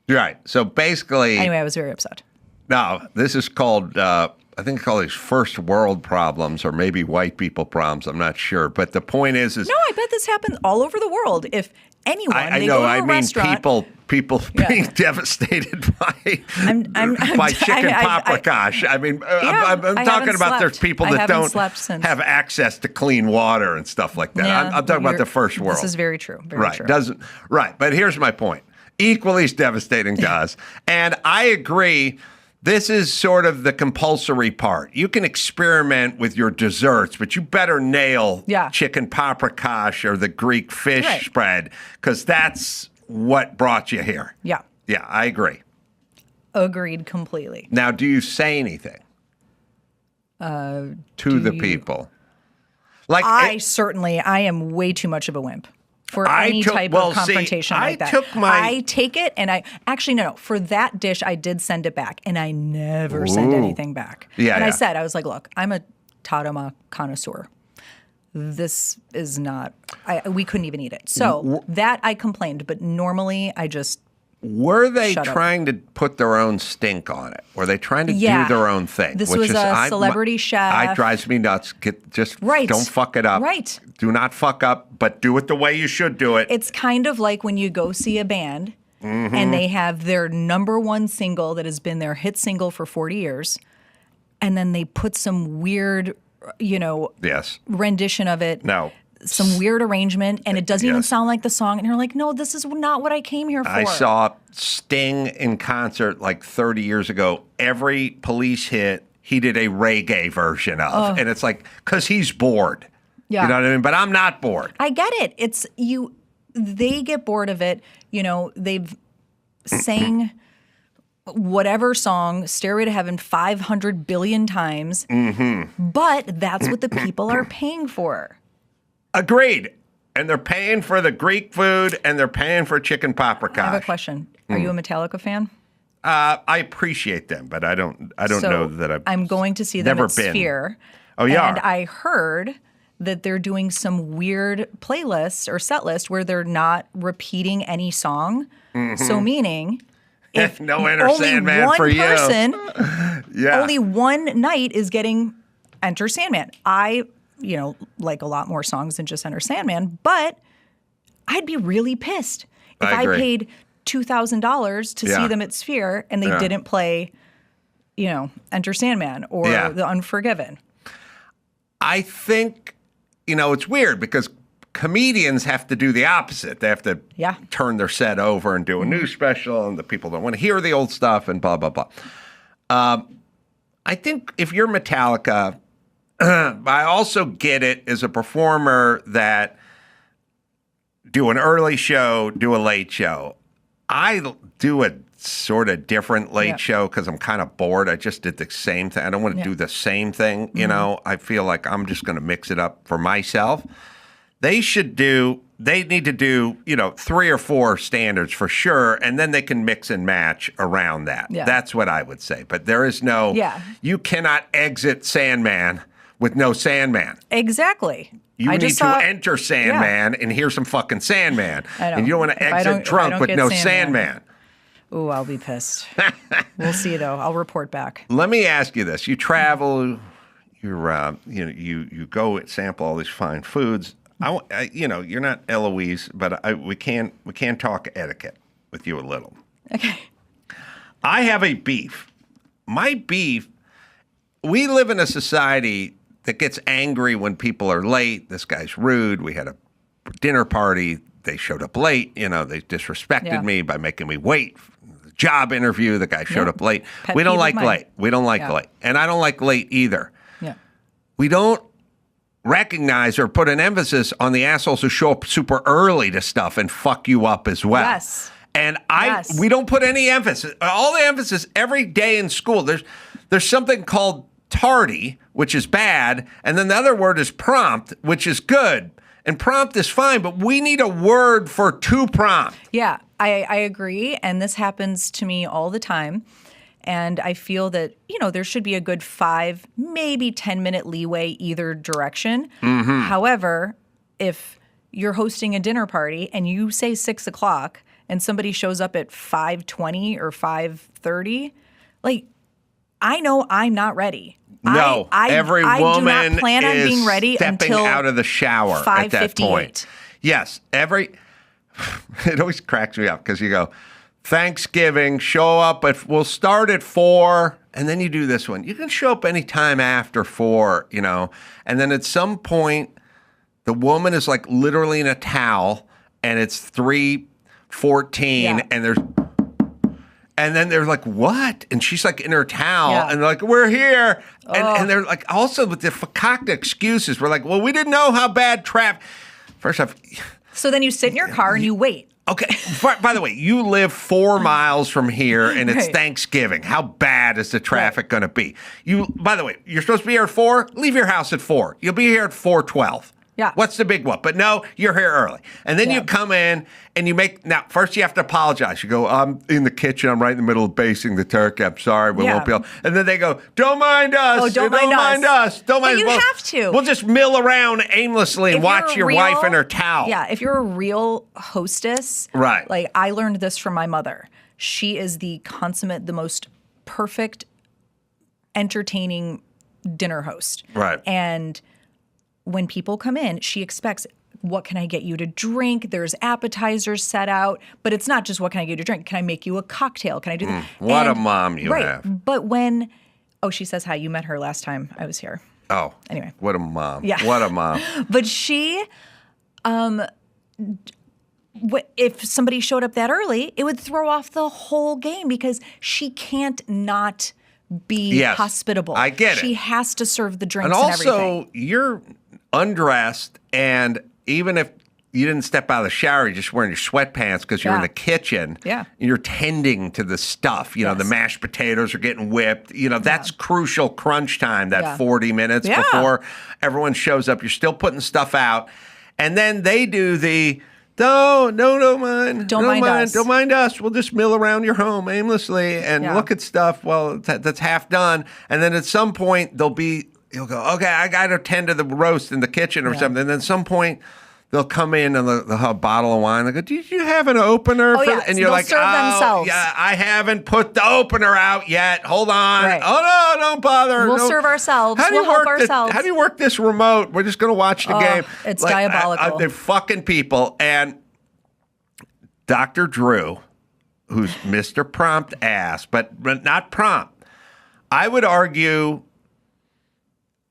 Right. So basically, Anyway, I was very upset. no, this is called, I think it's called these first world problems or maybe white people problems. I'm not sure. But the point is No, I bet this happens all over the world. If anyone, I they know. go to a I mean, restaurant, people being devastated by chicken paprikash. I mean, I'm I talking haven't about there's slept. people I that haven't don't slept since. have access to clean water and stuff like that. Yeah, I'm talking about the first world. This is very true. Very right. true. Right. But here's my point. Equally as devastating to us. And I agree. This is sort of the compulsory part. You can experiment with your desserts, but you better nail chicken paprikash or the Greek fish spread because that's what brought you here. Yeah. Yeah, I agree. Agreed completely. Now, do you say anything to the people? Like I am way too much of a wimp for any type of confrontation like that. I take it and no. For that dish, I did send it back and I never send anything back. Yeah, I was like, look, I'm a tarama connoisseur. This is not, we couldn't even eat it. So that I complained, but normally I just Were they trying to put their own stink on it? Were they trying to do their own thing? This was a celebrity chef. It drives me nuts. Don't fuck it up. Right. Do not fuck up, but do it the way you should do it. It's kind of like when you go see a band and they have their number one single that has been their hit single for 40 years, and then they put some weird, rendition of it. No. Some weird arrangement, and it doesn't even sound like the song. And you're like, no, this is not what I came here for. I saw Sting in concert like 30 years ago. Every Police hit, he did a reggae version of. And it's like, because he's bored. Yeah. You know what I mean? But I'm not bored. I get it. They get bored of it. They've sang whatever song, Stairway to Heaven, 500 billion times. But that's what the people are paying for. Agreed. And they're paying for the Greek food and they're paying for chicken paprika. I have a question. Are you a Metallica fan? I appreciate them, but I don't know that I'm going to see them at Sphere. Oh, yeah. And I heard that they're doing some weird playlist or set list where they're not repeating any song. So meaning if no Enter Sandman for you. Only one night is getting Enter Sandman. I like a lot more songs than just Enter Sandman, but I'd be really pissed if I paid $2,000 to see them at Sphere and they didn't play, Enter Sandman or The Unforgiven. I think, it's weird because comedians have to do the opposite. They have to turn their set over and do a new special, and the people don't want to hear the old stuff and blah, blah, blah. I think if you're Metallica, I also get it as a performer that do an early show, do a late show. I do a sort of different late show because I'm kind of bored. I just did the same thing. I don't want to do the same thing. I feel like I'm just going to mix it up for myself. They need to do, 3 or 4 standards for sure, and then they can mix and match around that. Yeah. That's what I would say. But there is you cannot exit Sandman with no Sandman. Exactly. You need to enter Sandman and hear some fucking Sandman. I know. And you don't want to exit drunk with no Sandman. Ooh, I'll be pissed. We'll see, though. I'll report back. Let me ask you this. You travel, you go sample all these fine foods. You're not Eloise, but we can talk etiquette with you a little. Okay. I have a beef. My beef, we live in a society that gets angry when people are late. This guy's rude. We had a dinner party. They showed up late. They disrespected me by making me wait. Job interview, the guy showed up late. We don't like late. We don't like late. And I don't like late either. Yeah. We don't recognize or put an emphasis on the assholes who show up super early to stuff and fuck you up as well. Yes. And Yes. we don't put any emphasis. All the emphasis every day in school. There's something called tardy, which is bad, and then the other word is prompt, which is good. And prompt is fine, but we need a word for too prompt. Yeah, I agree. And this happens to me all the time. And I feel that, there should be a good 5, maybe 10-minute leeway either direction. Mm-hmm. However, if you're hosting a dinner party and you say 6 o'clock and somebody shows up at 5:20 or 5:30, I know I'm not ready. No, every woman I do not plan on being ready stepping until out of the shower at that point. 5:58. Yes, it always cracks me up because you go, Thanksgiving, show up we'll start at 4, and then you do this one. You can show up anytime after 4, and then at some point, the woman is literally in a towel, and it's 3:14, and then they're like, what? And she's in her towel, and they're like, we're here. And they're also with the fakakta excuses. We're like, well, we didn't know how bad traffic. First off. So then you sit in your car and you wait. Okay. By the way, you live 4 miles from here, and it's Right. Thanksgiving. How bad is the traffic going to be? By the way, you're supposed to be here at 4. Leave your house at 4. You'll be here at 4:12. Yeah. What's the big whoop? But no, you're here early. And then you come in and first you have to apologize. You go, I'm in the kitchen. I'm right in the middle of basting the turkey. I'm sorry. We won't be able. And then they go, don't mind us. Oh, don't mind us. Don't mind us. But you have to. We'll just mill around aimlessly and watch your wife in her towel. Yeah. If you're a real hostess. Right. I learned this from my mother. She is the consummate, the most perfect, entertaining dinner host. Right. And when people come in, she expects, what can I get you to drink? There's appetizers set out, but it's not just what can I get you to drink? Can I make you a cocktail? Can I do that? What a mom you have. But she says hi. You met her last time I was here. Oh. Anyway. What a mom. Yeah. What a mom. But she, if somebody showed up that early, it would throw off the whole game because she can't not be hospitable. I get it. She has to serve the drinks And and everything. also, you're undressed, and even if you didn't step out of the shower, you're just wearing your sweatpants because you're in the kitchen. Yeah. You're tending to the stuff. The mashed potatoes are getting whipped. That's crucial crunch time, that 40 minutes before everyone shows up. You're still putting stuff out. And then they do the, don't mind us. Don't mind us. We'll just mill around your home aimlessly and look at stuff. Well, that's half done. And then at some point, you'll go, okay, I got to tend to the roast in the kitchen or something. And then at some point, they'll come in and they'll have a bottle of wine. They go, did you have an opener? And you're like, serve themselves. Yeah, I haven't put the opener out yet. Hold on. Right. Oh, no, don't bother. We'll serve ourselves. We'll help ourselves. How do you work this remote? We're just going to watch the game. It's diabolical. They're fucking people. And Dr. Drew, who's Mr. Prompt ass, but not prompt, I would argue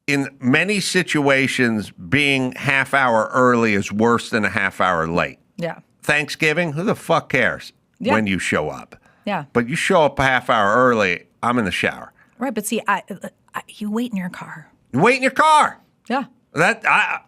in many situations, being half hour early is worse than a half hour late. Yeah. Thanksgiving, who the fuck cares when you show up? Yeah. But you show up a half hour early, I'm in the shower. Right, but see, you wait in your car. You wait in your car. Yeah.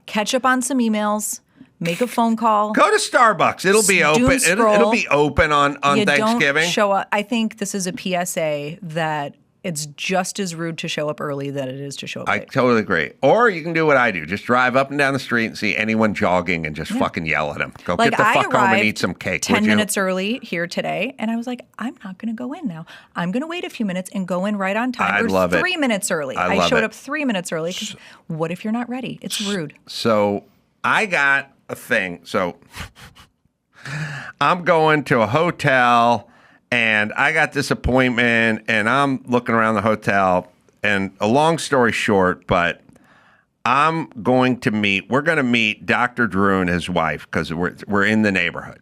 Catch up on some emails. Make a phone call. Go to Starbucks. It'll be open. It'll be open on Thanksgiving. Don't show up. I think this is a PSA that it's just as rude to show up early than it is to show up late. I totally agree. Or you can do what I do. Just drive up and down the street and see anyone jogging and just fucking yell at them. Go get the fuck home and eat some cake. 10 minutes early here today, and I was like, I'm not going to go in now. I'm going to wait a few minutes and go in right on time. I love it. 3 minutes early. I showed up 3 minutes early because what if you're not ready? It's rude. So I got a thing. So I'm going to a hotel. And I got this appointment, and I'm looking around the hotel, and a long story short, but we're going to meet Dr. Drew and his wife because we're in the neighborhood.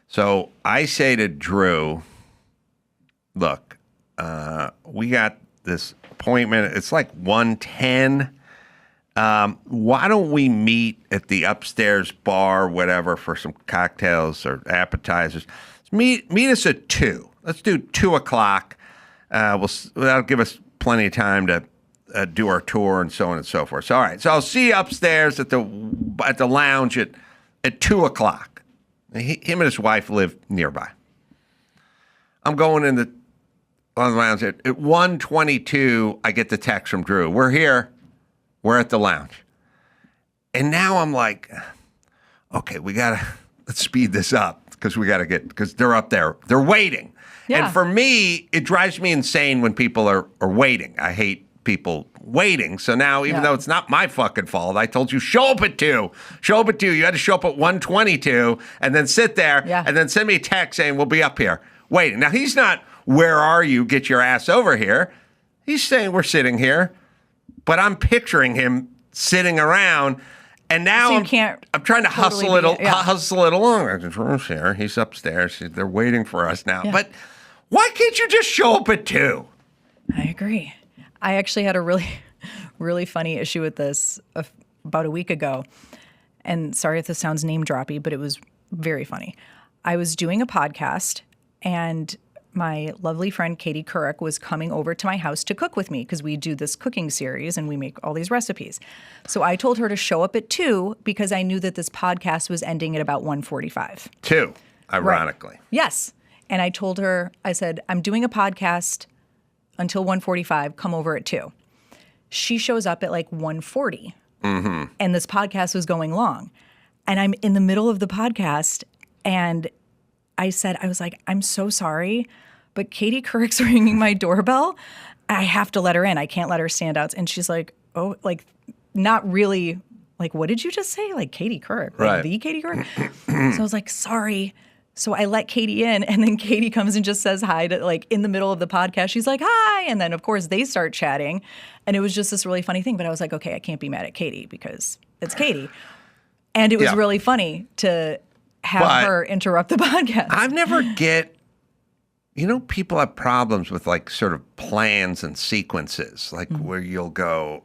So I say to Drew, look, we got this appointment. It's like 1:10. Why don't we meet at the upstairs bar, whatever, for some cocktails or appetizers? Meet us at 2. Let's do 2 o'clock. That'll give us plenty of time to do our tour and so on and so forth. So, all right. So I'll see you upstairs at the lounge at 2 o'clock. Him and his wife live nearby. I'm going on the lounge. At 1:22, I get the text from Drew. We're here. We're at the lounge. And now I'm like, okay, let's speed this up because they're up there. They're waiting. Yeah. And for me, it drives me insane when people are waiting. I hate people waiting. So now, even though it's not my fucking fault, I told you, show up at 2. Show up at 2. You had to show up at 1:22 and then sit there and then send me a text saying, we'll be up here waiting. Now, he's not, where are you? Get your ass over here. He's saying, we're sitting here. But I'm picturing him sitting around. And now so I'm trying to hustle it along. Drew's here. He's upstairs. They're waiting for us now. Yeah. But why can't you just show up at 2? I agree. I actually had a really, really funny issue with this about a week ago. And sorry if this sounds name droppy, but it was very funny. I was doing a podcast, and my lovely friend Katie Couric was coming over to my house to cook with me because we do this cooking series and we make all these recipes. So I told her to show up at 2 because I knew that this podcast was ending at about 1:45. 2, ironically. Right. Yes. And I told her, I said, I'm doing a podcast until 1:45. Come over at 2. She shows up at like 1:40. Mm-hmm. And this podcast was going long. And I'm in the middle of the podcast, and I was like, I'm so sorry, but Katie Couric's ringing my doorbell. I have to let her in. I can't let her stand out. And she's like, oh, like, not really, like, what did you just say? Like, Katie Couric, like, right. The Katie Couric? So I was like, sorry. So I let Katie in, and then Katie comes and just says hi to, like, in the middle of the podcast. She's like, hi. And then, of course, they start chatting. And it was just this really funny thing. But I was like, okay, I can't be mad at Katie because it's Katie. And it was really funny to have her interrupt the podcast. I never get, people have problems with like sort of plans and sequences, like where you'll go,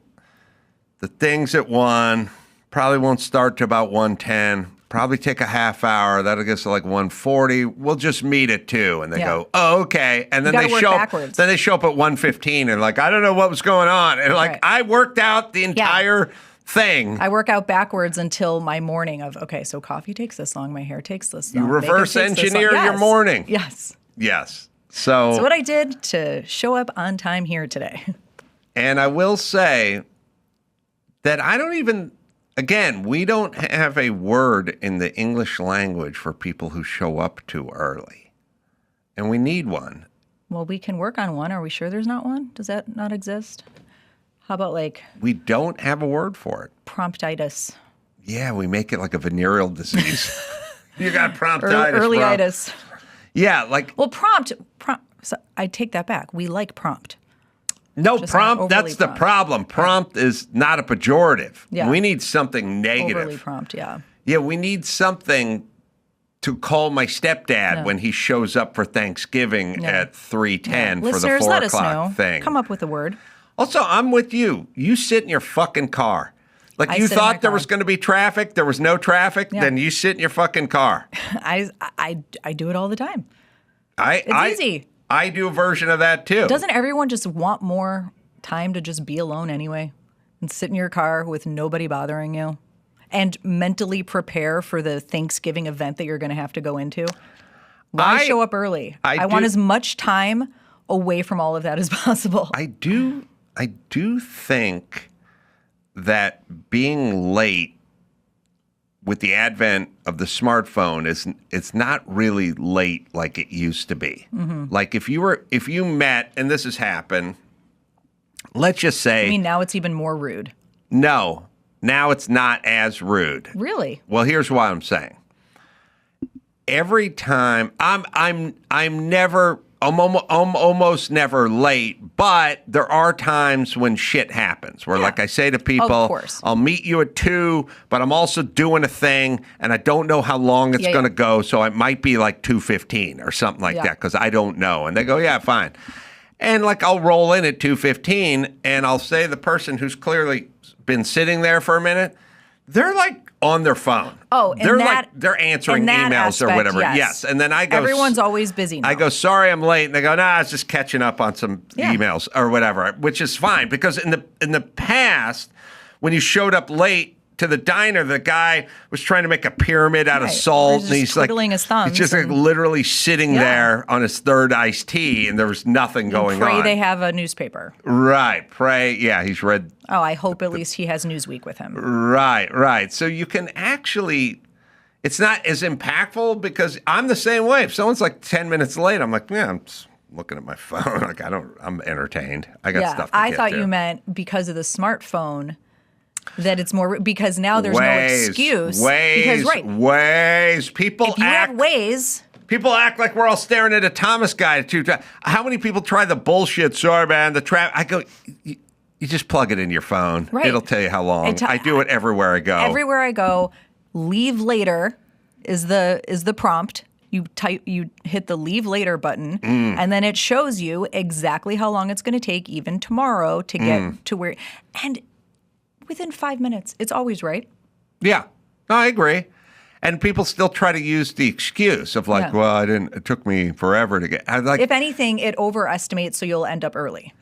the things at 1 probably won't start to about 1:10, probably take a half hour. That'll get to like 1:40. We'll just meet at 2. And they go, oh, okay. And then they show up. Then they show up at 1:15 and like, I don't know what was going on. And like, I worked out the entire thing. I work out backwards until my morning of, okay, so coffee takes this long, my hair takes this long. You reverse engineer your morning. Yes. Yes. So what I did to show up on time here today. And I will say that we don't have a word in the English language for people who show up too early. And we need one. Well, we can work on one. Are we sure there's not one? Does that not exist? How about like... We don't have a word for it. Promptitis. Yeah, we make it like a venereal disease. You got promptitis. Earlyitis. Yeah, like... Well, prompt. So I take that back. We like prompt. No, prompt, that's the problem. Prompt is not a pejorative. Yeah. We need something negative. Overly prompt, yeah. Yeah, we need something to call my stepdad when he shows up for Thanksgiving at 3:10 for the 4 o'clock thing. Come up with a word. Also, I'm with you. You sit in your fucking car. Like you thought there was going to be traffic, there was no traffic, then you sit in your fucking car. I do it all the time. It's easy. I do a version of that too. Doesn't everyone just want more time to just be alone anyway? And sit in your car with nobody bothering you? And mentally prepare for the Thanksgiving event that you're going to have to go into? Why show up early? I want as much time away from all of that as possible. I do think that being late with the advent of the smartphone it's not really late like it used to be. Mm-hmm. Like if you met, and this has happened, let's just say... I mean, now it's even more rude. No, now it's not as rude. Really? Well, here's why I'm saying. Every time I'm almost never late, but there are times when shit happens where, like I say to people, of course. I'll meet you at 2, but I'm also doing a thing, and I don't know how long it's going to go, so it might be like 2:15 or something like that, because I don't know. And they go, yeah, fine. And like I'll roll in at 2:15, and I'll say the person who's clearly been sitting there for a minute, they're like on their phone. Oh, and they're answering emails aspect, or whatever. Yes. And then I go, everyone's always busy now. I go, sorry, I'm late. And they go, nah, I was just catching up on some emails or whatever, which is fine because in the past, when you showed up late to the diner, the guy was trying to make a pyramid out of Right. salt, He's and just he's like, twiddling his thumbs he's just like and- literally sitting there on his third iced tea, and there was nothing going Pray on. they have a newspaper. Right. Pray. Yeah, he's read. Oh, I hope at least he has Newsweek with him. Right. So you can actually, it's not as impactful because I'm the same way. If someone's like 10 minutes late, I'm like, yeah, I'm just looking at my phone. Like, I'm entertained. I got stuff to I get thought to. you meant because of the smartphone that it's more, because now there's no excuse. Because, Waze. People if you act. have Waze, People act like we're all staring at a Thomas guy. How many people try the bullshit? Sorry, man. The trap. I go. You just plug it in your phone. Right. It'll tell you how long. I do it everywhere I go. Everywhere I go, leave later is the prompt. You hit the leave later button, and then it shows you exactly how long it's going to take, even tomorrow, to get to where. And within 5 minutes, it's always right. Yeah, no, I agree. And people still try to use the excuse of like, well, I didn't. It took me forever to get. I like. If anything, it overestimates, so you'll end up early.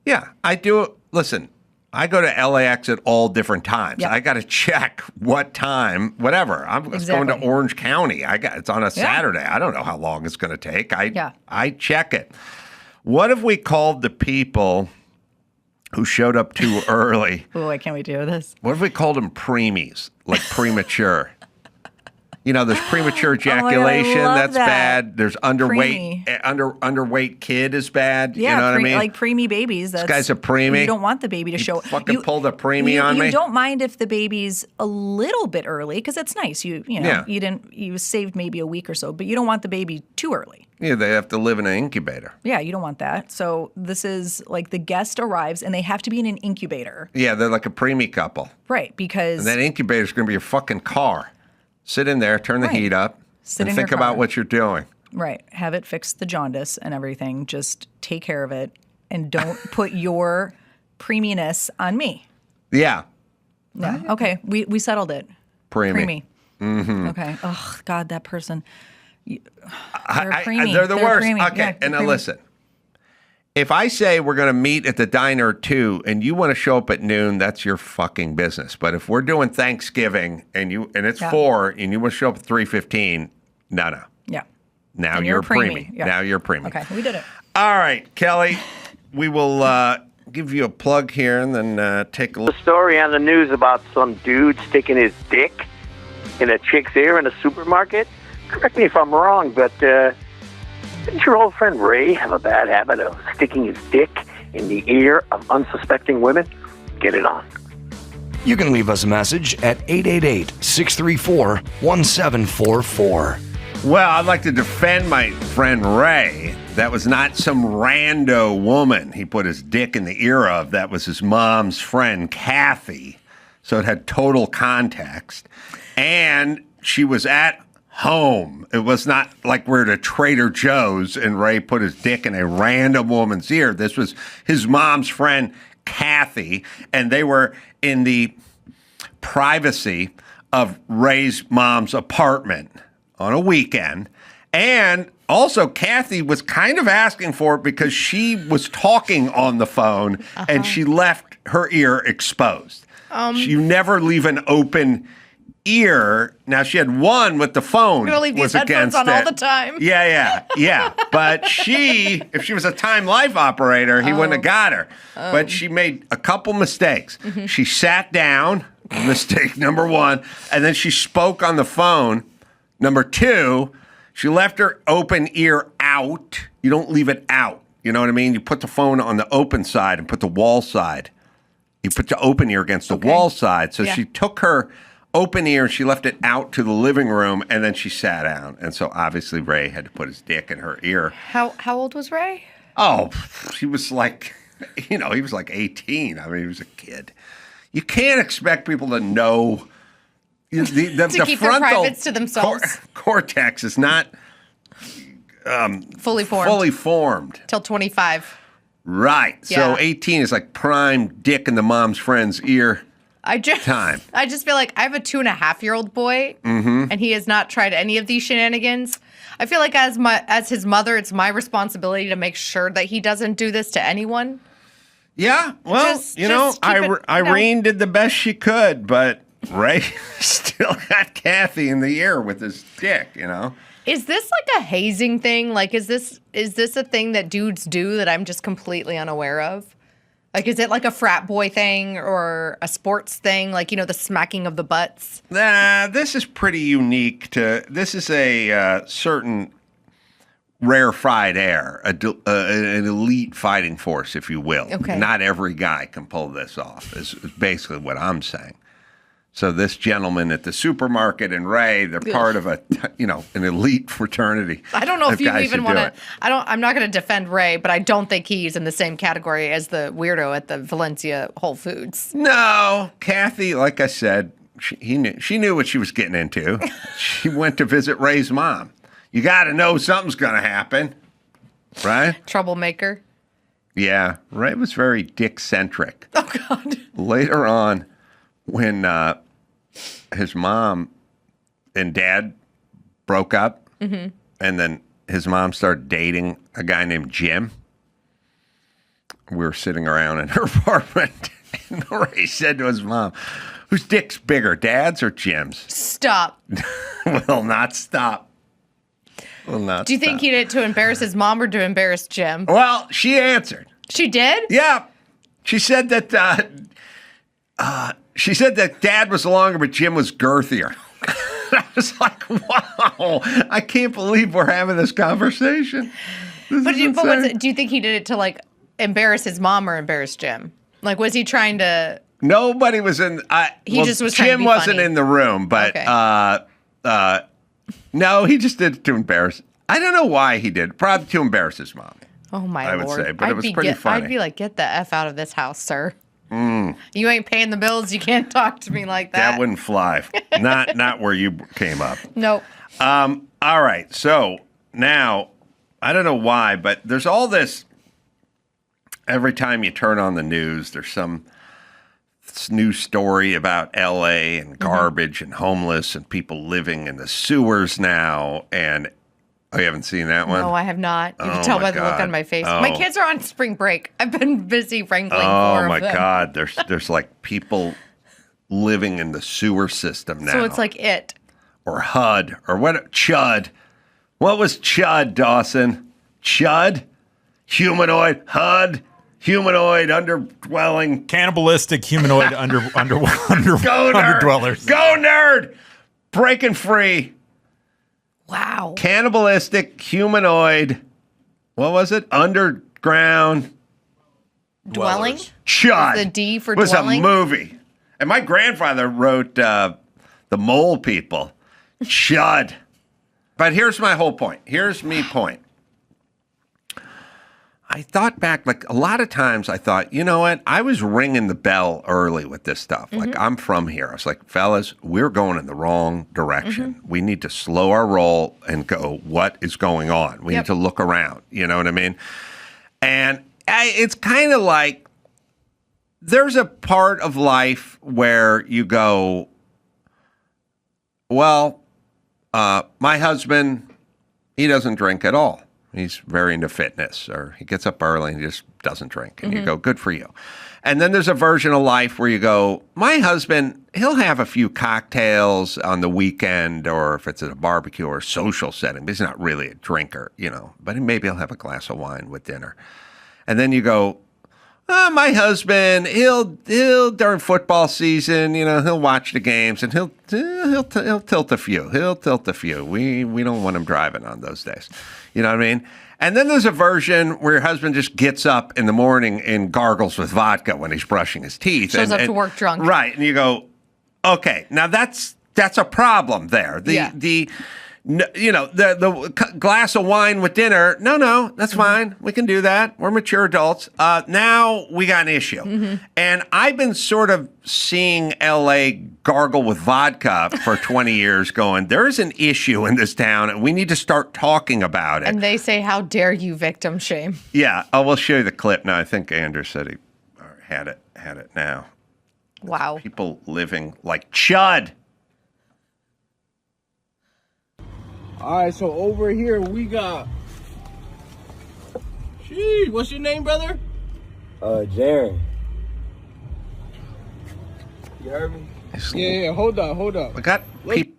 Yeah, I do. Listen, I go to LAX at all different times. Yep. I got to check what time, whatever. I'm going to Orange County. It's on a Saturday. I don't know how long it's going to take. I check it. What if we called the people who showed up too early? Oh, I can't wait to do this. What if we called them preemies, like premature? You know, there's premature ejaculation. I love That's that. bad. There's underweight. Underweight kid is bad. Yeah, you know what I mean? Like preemie babies. This guy's a preemie. You don't want the baby to show. Fucking pulled a preemie on me. You don't mind if the baby's a little bit early because it's nice. You know you saved maybe a week or so, but you don't want the baby too early. Yeah, they have to live in an incubator. Yeah, you don't want that. So this is like the guest arrives and they have to be in an incubator. Yeah, they're like a preemie couple. Right, because And that incubator's going to be your fucking car. Sit in there, turn the heat up, and think about what you're doing. Right. Have it fix the jaundice and everything. Just take care of it and don't put your preeminess on me. Yeah. No. Okay. We settled it. Preemie. Mm-hmm. Okay. Oh, God, that person. They're preemie. They're the worst. Preemie. Okay, Yeah, and now preemie. listen. If I say we're going to meet at the diner at 2 and you want to show up at noon, that's your fucking business. But if we're doing Thanksgiving and it's 4 and you want to show up at 3:15, no. Yeah. Now And you're you're a preemie. preemie. Yeah. Now you're a preemie. Okay. We did it. All right, Kelly, we will give you a plug here and then take a look. The story on the news about some dude sticking his dick in a chick's ear in a supermarket. Correct me if I'm wrong, but didn't your old friend Ray have a bad habit of sticking his dick in the ear of unsuspecting women? Get it on. You can leave us a message at 888-634-1744. Well, I'd like to defend my friend Ray. That was not some rando woman he put his dick in the ear of. That was his mom's friend, Kathy. So it had total context. And she was at home. It was not like we're at a Trader Joe's and Ray put his dick in a random woman's ear. This was his mom's friend, Kathy, and they were in the privacy of Ray's mom's apartment on a weekend. And also, Kathy was kind of asking for it because she was talking on the phone and she left her ear exposed. You never leave an open ear. Now, she had one with the phone. I'm gonna leave these headphones on all the time. Yeah. But if she was a Time Life operator, he wouldn't have got her. But she made a couple mistakes. Mm-hmm. She sat down, mistake number 1, and then she spoke on the phone. Number 2, she left her open ear out. You don't leave it out. You know what I mean? You put the phone on the open side and put the wall side. You put the open ear against the wall side. So she took her open ear and she left it out to the living room and then she sat down. And so obviously Ray had to put his dick in her ear. How old was Ray? Oh, he was like, he was like 18. I mean, he was a kid. You can't expect people to know. The To keep their frontal privates to themselves. Cortex is not Fully formed. fully formed. Till 25. Right. Yeah. So 18 is like prime dick in the mom's friend's ear. I just feel like I have a 2.5-year-old boy, and he has not tried any of these shenanigans. I feel like as his mother, it's my responsibility to make sure that he doesn't do this to anyone. Yeah. Well, Just keep it, Irene did the best she could, but Ray still got Kathy in the ear with his dick, Is this like a hazing thing? Like, is this a thing that dudes do that I'm just completely unaware of? Like, is it like a frat boy thing or a sports thing? Like, the smacking of the butts? Nah, this is pretty unique this is a certain rarefied air, an elite fighting force, if you will. Okay. Not every guy can pull this off, is basically what I'm saying. So this gentleman at the supermarket and Ray, they're part of an elite fraternity. I don't know if you even want to. It. I'm not going to defend Ray, but I don't think he's in the same category as the weirdo at the Valencia Whole Foods. No, Kathy, like I said, she knew what she was getting into. She went to visit Ray's mom. You got to know something's going to happen, right? Troublemaker. Yeah, Ray was very dick-centric. Oh, God. Later on, when his mom and dad broke up, and then his mom started dating a guy named Jim, we were sitting around in her apartment, and Ray said to his mom, whose dick's bigger, Dad's or Jim's? Stop. Will not stop. Do you think he did it to embarrass his mom or to embarrass Jim? Well, she answered. She did? Yeah. She said that Dad was longer, but Jim was girthier. I was like, wow, I can't believe we're having this conversation. Do you think he did it to like embarrass his mom or embarrass Jim? Like, was he trying to? Nobody was in. Just was trying to Jim be wasn't funny. in the room, but Okay. no, he just did it to embarrass. I don't know why he did. Probably to embarrass his mom. Oh my I Lord! would say, but it was pretty funny. I'd be like, get the F out of this house, sir. You ain't paying the bills. You can't talk to me like that. That wouldn't fly. Not where you came up. Nope. All right. So now, I don't know why, but there's all this. Every time you turn on the news, there's some new story about L.A. and garbage and homeless and people living in the sewers now. And you haven't seen that one? No, I have not. You can Oh, tell my by the look God. on my face. Oh. My kids are on spring break. I've been busy wrangling Oh four my of them. God! There's like people living in the sewer system now. So it's like it. Or HUD or what? Chud. What was Chud, Dawson? Chud, humanoid, HUD, humanoid, underdwelling, Cannibalistic humanoid underdwellers. Go nerd, breaking free. Wow. Cannibalistic humanoid. What was it? Underground. Dwelling? Chud. Is the D for was dwelling? a movie. And my grandfather wrote The Mole People. Chud. But here's my whole point. Here's me point. I thought back, like a lot of times I thought, you know what? I was ringing the bell early with this stuff. Like I'm from here. I was like, fellas, we're going in the wrong direction. We need to slow our roll and go, what is going on? We need to look around. You know what I mean? And it's kind of like there's a part of life where you go, well, my husband, he doesn't drink at all. He's very into fitness, or he gets up early and he just doesn't drink. And you go, good for you. And then there's a version of life where you go, my husband, he'll have a few cocktails on the weekend, or if it's at a barbecue or a social setting, but he's not really a drinker, but maybe he'll have a glass of wine with dinner. And then you go, my husband, he'll during football season, he'll watch the games and he'll tilt a few. He'll tilt a few. We don't want him driving on those days. You know what I mean? And then there's a version where your husband just gets up in the morning and gargles with vodka when he's brushing his teeth. Shows up to work drunk. Right. And you go, okay, now that's a problem there. The glass of wine with dinner, no, that's fine. We can do that. We're mature adults. Now we got an issue. And I've been sort of seeing L.A. gargle with vodka for 20 years going, there's an issue in this town and we need to start talking about it. And they say, how dare you victim shame? Yeah. We'll show you the clip now. I think Andrew said he had it now. Wow. People living like chud. All right, so over here we got. Gee, what's your name, brother? Jared. You heard me? Yeah, hold up. We got people.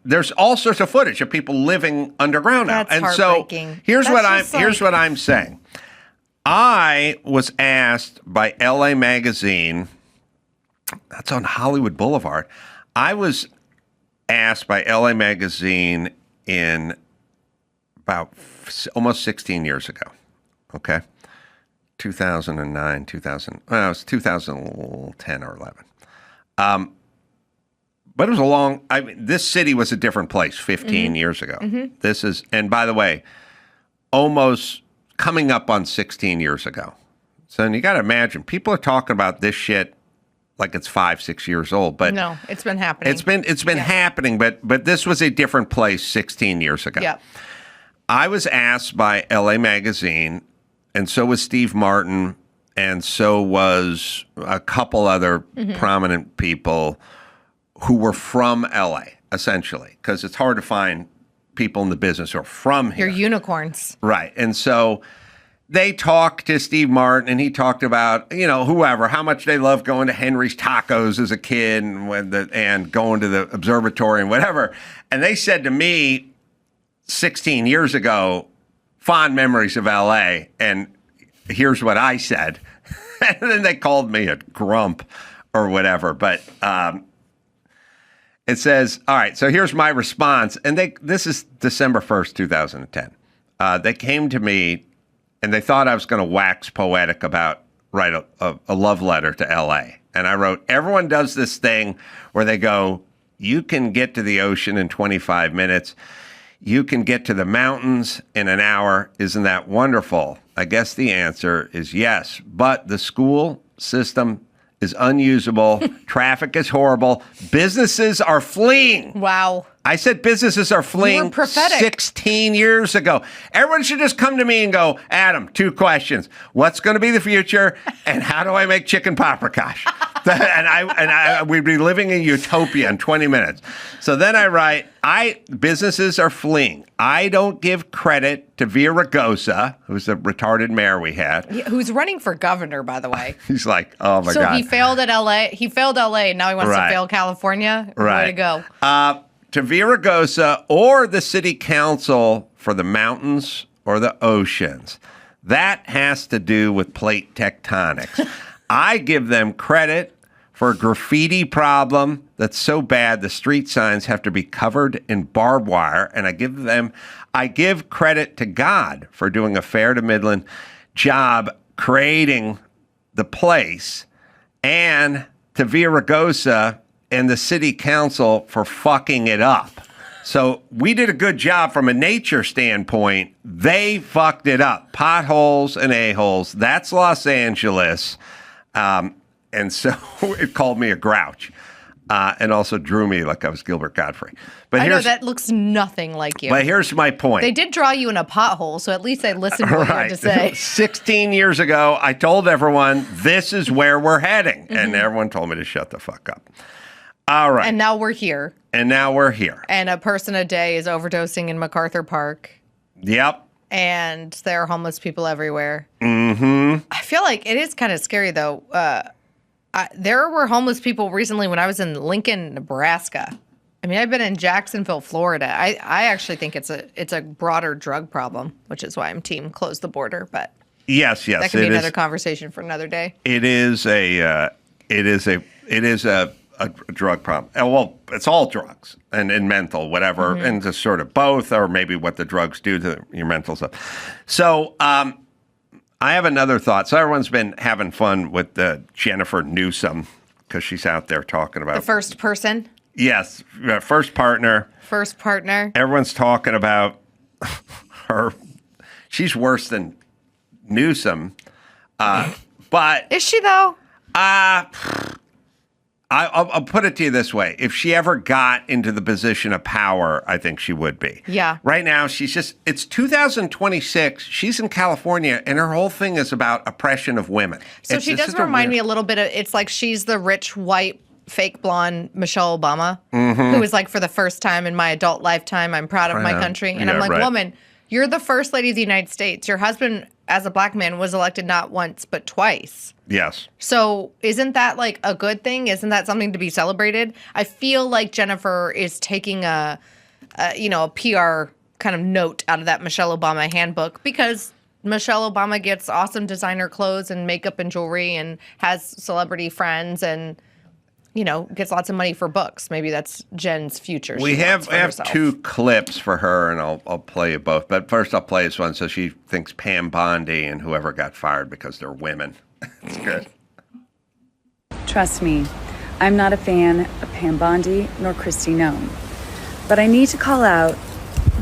There's all sorts of footage of people living underground now, That's and so heartbreaking. here's That's what I'm saying. I was asked by LA Magazine. That's on Hollywood Boulevard. I was asked by LA Magazine in about almost 16 years ago. Okay, 2009, 2000. Well, it was 2010 or 11. But it was this city was a different place 15 years ago. This is, and by the way, almost coming up on 16 years ago. So you got to imagine, people are talking about this shit like it's 5-6 years old. But No, it's been happening. It's been happening, but this was a different place 16 years ago. Yeah. I was asked by LA Magazine, and so was Steve Martin, and so was a couple other prominent people who were from LA, essentially, because it's hard to find people in the business who are from here. You're unicorns. Right. And so they talked to Steve Martin, and he talked about, whoever, how much they loved going to Henry's Tacos as a kid and going to the observatory and whatever. And they said to me 16 years ago, fond memories of LA. And here's what I said. And then they called me a grump or whatever. But it says, all right, so here's my response. And this is December 1st, 2010. They came to me and they thought I was going to wax poetic about write a love letter to LA. And I wrote, everyone does this thing where they go, you can get to the ocean in 25 minutes. You can get to the mountains in an hour. Isn't that wonderful? I guess the answer is yes. But the school system is unusable. Traffic is horrible. Businesses are fleeing. Wow. I said businesses are fleeing You were prophetic. 16 years ago. Everyone should just come to me and go, Adam, 2 questions. What's going to be the future? And how do I make chicken paprikash? and we'd be living in utopia in 20 minutes. So then I write, businesses are fleeing. I don't give credit to Villaraigosa, who's the retarded mayor we had. Who's running for governor, by the way. He's like, oh my God. So he failed at LA. He failed LA, and now he wants to fail California. Right. Way to go. To Villaraigosa or the city council for the mountains or the oceans. That has to do with plate tectonics. I give them credit for a graffiti problem that's so bad the street signs have to be covered in barbed wire. And I give credit to God for doing a fair to Midland job creating the place, and to Villaraigosa and the city council for fucking it up. So we did a good job from a nature standpoint. They fucked it up. Potholes and a-holes. That's Los Angeles. And so it called me a grouch and also drew me like I was Gilbert Godfrey. But I know that looks nothing like you. But here's my point. They did draw you in a pothole, so at least they listened to what you had to say. 16 years ago, I told everyone, this is where we're heading. And everyone told me to shut the fuck up. All right. And now we're here. And a person a day is overdosing in MacArthur Park. Yep. And there are homeless people everywhere. Mm-hmm. I feel like it is kind of scary, though. There were homeless people recently when I was in Lincoln, Nebraska. I mean, I've been in Jacksonville, Florida. I actually think it's a broader drug problem, which is why I'm team close the border. But yes, that can be another conversation for another day. It is a drug problem. Well, it's all drugs and mental, whatever, and just sort of both, or maybe what the drugs do to your mental stuff. So I have another thought. So everyone's been having fun with Jennifer Newsom because she's out there talking about The first person? Yes, first partner. First partner. Everyone's talking about her. She's worse than Newsom. But Is she, though? I'll put it to you this way. If she ever got into the position of power, I think she would be. Yeah. Right now, it's 2026. She's in California, and her whole thing is about oppression of women. So she does remind me a little bit of, it's like she's the rich, white, fake blonde Michelle Obama, who is like, for the first time in my adult lifetime, I'm proud of my country. And I'm like, woman, you're the first lady of the United States. Your husband as a black man, was elected not once but twice. Yes. So isn't that like a good thing? Isn't that something to be celebrated? I feel like Jennifer is taking a PR kind of note out of that Michelle Obama handbook, because Michelle Obama gets awesome designer clothes and makeup and jewelry and has celebrity friends and, gets lots of money for books. Maybe that's Jen's future. We have two clips for her, and I'll play you both. But first, I'll play this one so she thinks Pam Bondi and whoever got fired because they're women. It's good. Trust me, I'm not a fan of Pam Bondi nor Kristi Noem. But I need to call out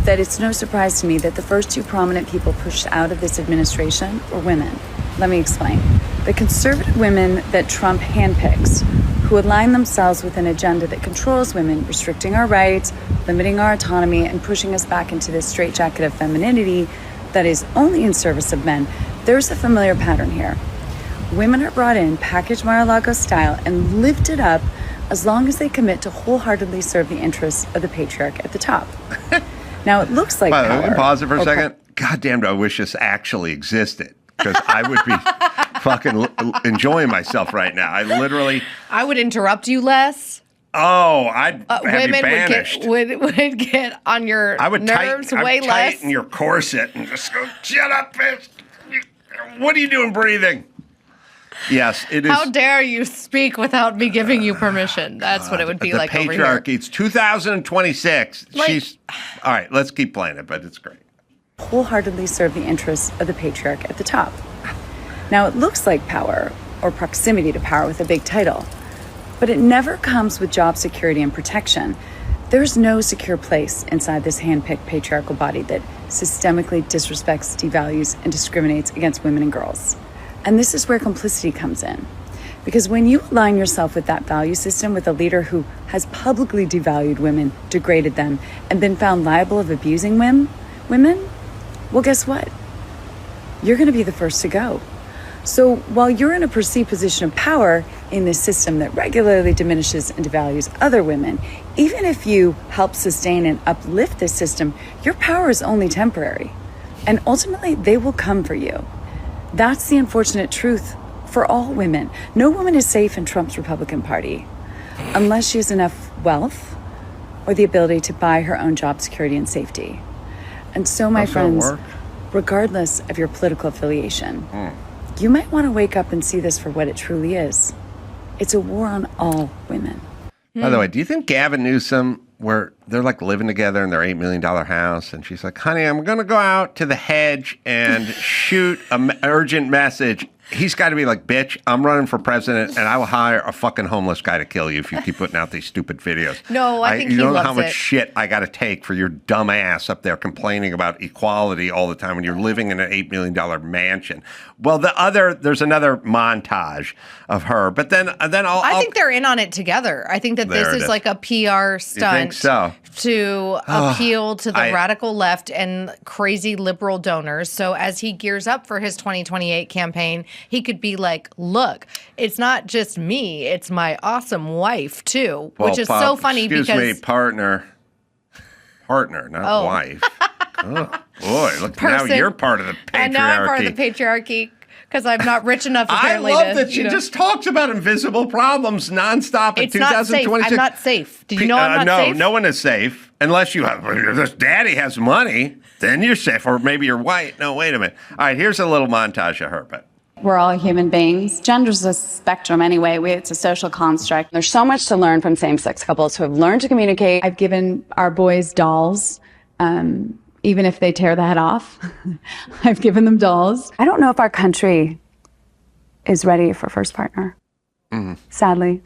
that it's no surprise to me that the first two prominent people pushed out of this administration were women. Let me explain. The conservative women that Trump handpicks, who align themselves with an agenda that controls women, restricting our rights, limiting our autonomy, and pushing us back into this straitjacket of femininity that is only in service of men. There's a familiar pattern here. Women are brought in, packaged Mar-a-Lago style, and lifted up as long as they commit to wholeheartedly serve the interests of the patriarch at the top. Now, it looks like Let me power. pause it for a second. God damn, I wish this actually existed, because I would be fucking enjoying myself right now. I would interrupt you less. I'd have you Women banished. would get on your nerves way less. Tighten your corset and just go, shut up, bitch. What are you doing breathing? Yes, it is. How dare you speak without me giving you permission? That's what it would be like over here. The patriarchy. It's 2026. All right, let's keep playing it, but it's great. Wholeheartedly serve the interests of the patriarch at the top. Now, it looks like power, or proximity to power with a big title, but it never comes with job security and protection. There's no secure place inside this hand-picked patriarchal body that systemically disrespects, devalues, and discriminates against women and girls. And this is where complicity comes in. Because when you align yourself with that value system, with a leader who has publicly devalued women, degraded them, and been found liable of abusing women, well, guess what? You're going to be the first to go. So while you're in a perceived position of power in this system that regularly diminishes and devalues other women, even if you help sustain and uplift this system, your power is only temporary. And ultimately, they will come for you. That's the unfortunate truth for all women. No woman is safe in Trump's Republican Party unless she has enough wealth or the ability to buy her own job security and safety. And so, my friends, regardless of your political affiliation, you might want to wake up and see this for what it truly is. It's a war on all women. By the way, do you think Gavin Newsom, where they're like living together in their $8 million house, and she's like, honey, I'm going to go out to the hedge and shoot an urgent message. He's got to be like, bitch, I'm running for president, and I will hire a fucking homeless guy to kill you if you keep putting out these stupid videos. No, I think he you don't know loves how much it. shit I got to take for your dumb ass up there complaining about equality all the time when you're living in an $8 million mansion. Well, there's another montage of her, but then I think they're in on it together. I think that this is like a PR stunt so? to appeal to the radical left and crazy liberal donors. So as he gears up for his 2028 campaign, he could be like, look, it's not just me, it's my awesome wife too, which is so funny because... Excuse me, partner, not wife. Oh, boy, look, now you're part of the patriarchy. And now I'm part of the patriarchy because I'm not rich enough apparently. I love that she just talks about invisible problems nonstop in 2026. I'm not safe. Did you know I'm not safe? No one is safe unless this daddy has money. Then you're safe, or maybe you're white. No, wait a minute. All right, here's a little montage of her, but. We're all human beings. Gender's a spectrum anyway. It's a social construct. There's so much to learn from same-sex couples who have learned to communicate. I've given our boys dolls, even if they tear the head off. I've given them dolls. I don't know if our country is ready for first partner. Sadly.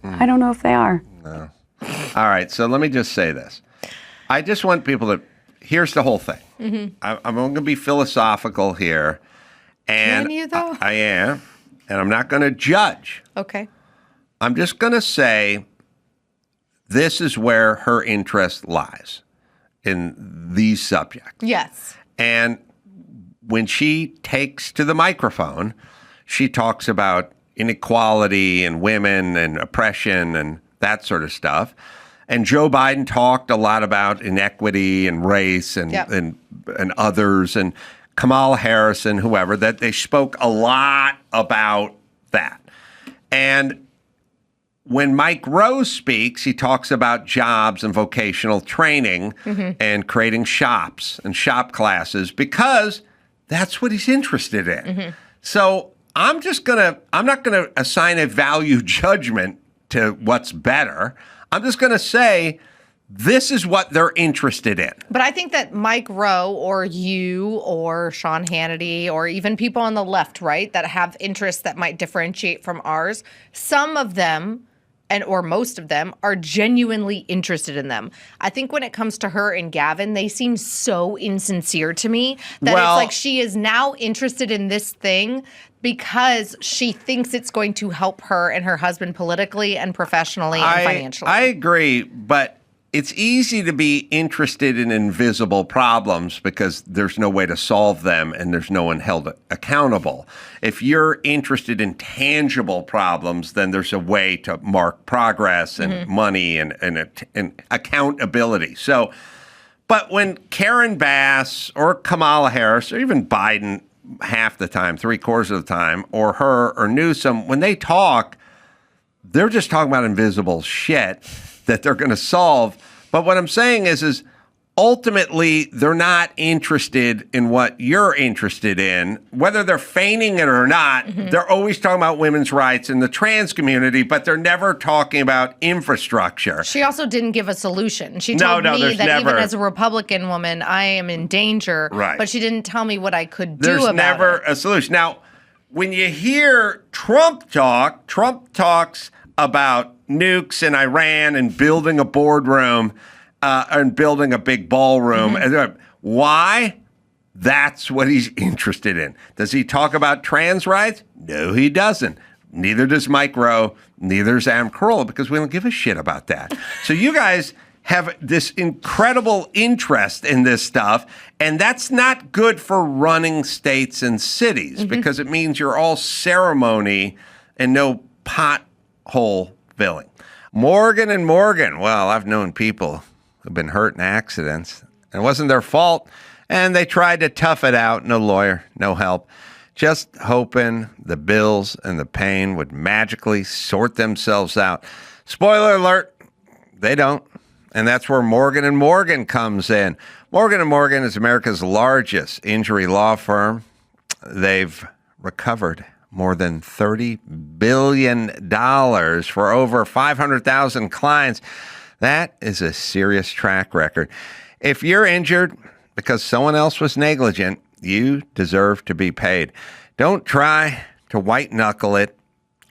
I don't know if they are. No. All right, so let me just say this. I just want people to, here's the whole thing. I'm going to be philosophical here. And Can you, though? I am, and I'm not going to judge. Okay. I'm just going to say this is where her interest lies, in these subjects. Yes. And when she takes to the microphone, she talks about inequality and women and oppression and that sort of stuff. And Joe Biden talked a lot about inequity and race and others, and Kamala Harris and whoever, that they spoke a lot about that. And when Mike Rowe speaks, he talks about jobs and vocational training and creating shops and shop classes because that's what he's interested in. So I'm not going to assign a value judgment to what's better. I'm just going to say this is what they're interested in. But I think that Mike Rowe or you or Sean Hannity or even people on the left, right, that have interests that might differentiate from ours, some of them or most of them are genuinely interested in them. I think when it comes to her and Gavin, they seem so insincere to me that it's like she is now interested in this thing because she thinks it's going to help her and her husband politically and professionally and financially. I agree, but it's easy to be interested in invisible problems because there's no way to solve them and there's no one held accountable. If you're interested in tangible problems, then there's a way to mark progress and money and accountability. So, but when Karen Bass or Kamala Harris or even Biden half the time, 3/4 of the time, or her or Newsom, when they talk, they're just talking about invisible shit that they're going to solve. But what I'm saying is ultimately they're not interested in what you're interested in, whether they're feigning it or not. They're always talking about women's rights and the trans community, but they're never talking about infrastructure. She also didn't give a solution. She told me that even as a Republican woman, I am in danger, but she didn't tell me what I could do about it. There's never a solution. Now, when you hear Trump talks about nukes in Iran and building a boardroom and building a big ballroom. Why? That's what he's interested in. Does he talk about trans rights? No, he doesn't. Neither does Mike Rowe. Neither does Adam Carolla, because we don't give a shit about that. So you guys have this incredible interest in this stuff, and that's not good for running states and cities because it means you're all ceremony and no pothole filling. Morgan and Morgan. Well, I've known people who've been hurt in accidents. It wasn't their fault, and they tried to tough it out. No lawyer, no help. Just hoping the bills and the pain would magically sort themselves out. Spoiler alert, they don't. And that's where Morgan and Morgan comes in. Morgan and Morgan is America's largest injury law firm. They've recovered more than $30 billion for over 500,000 clients. That is a serious track record. If you're injured because someone else was negligent, you deserve to be paid. Don't try to white knuckle it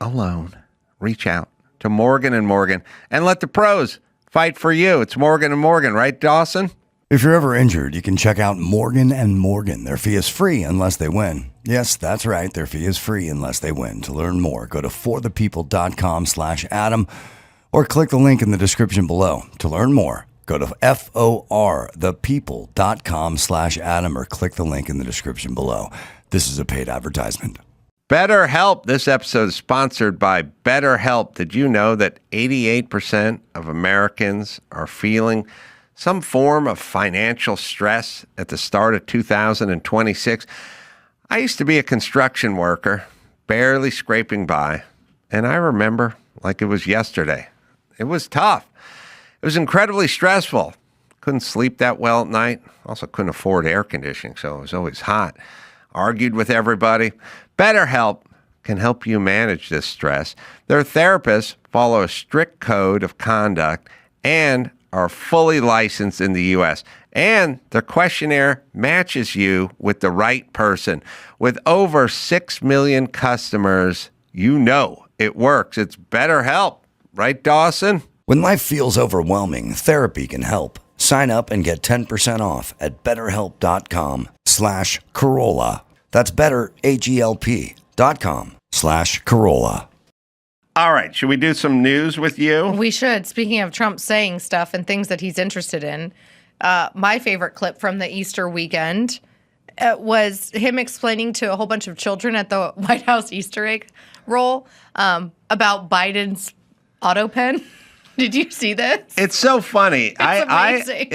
alone. Reach out to Morgan and Morgan and let the pros fight for you. It's Morgan and Morgan, right, Dawson? If you're ever injured, you can check out Morgan and Morgan. Their fee is free unless they win. Yes, that's right. Their fee is free unless they win. To learn more, go to forthepeople.com/Adam or click the link in the description below. To learn more, go to forthepeople.com/Adam or click the link in the description below. This is a paid advertisement. BetterHelp. This episode is sponsored by BetterHelp. Did you know that 88% of Americans are feeling some form of financial stress at the start of 2026? I used to be a construction worker, barely scraping by, and I remember like it was yesterday. It was tough. It was incredibly stressful. Couldn't sleep that well at night. Also couldn't afford air conditioning, so it was always hot. Argued with everybody. BetterHelp can help you manage this stress. Their therapists follow a strict code of conduct and are fully licensed in the U.S. And their questionnaire matches you with the right person. With over 6 million customers, you know it works. It's BetterHelp. Right, Dawson? When life feels overwhelming, therapy can help. Sign up and get 10% off at betterhelp.com/Carolla. That's betterhelp.com/Carolla. All right. Should we do some news with you? We should. Speaking of Trump saying stuff and things that he's interested in, my favorite clip from the Easter weekend was him explaining to a whole bunch of children at the White House Easter egg roll about Biden's auto pen. Did you see this? It's so funny. It's amazing.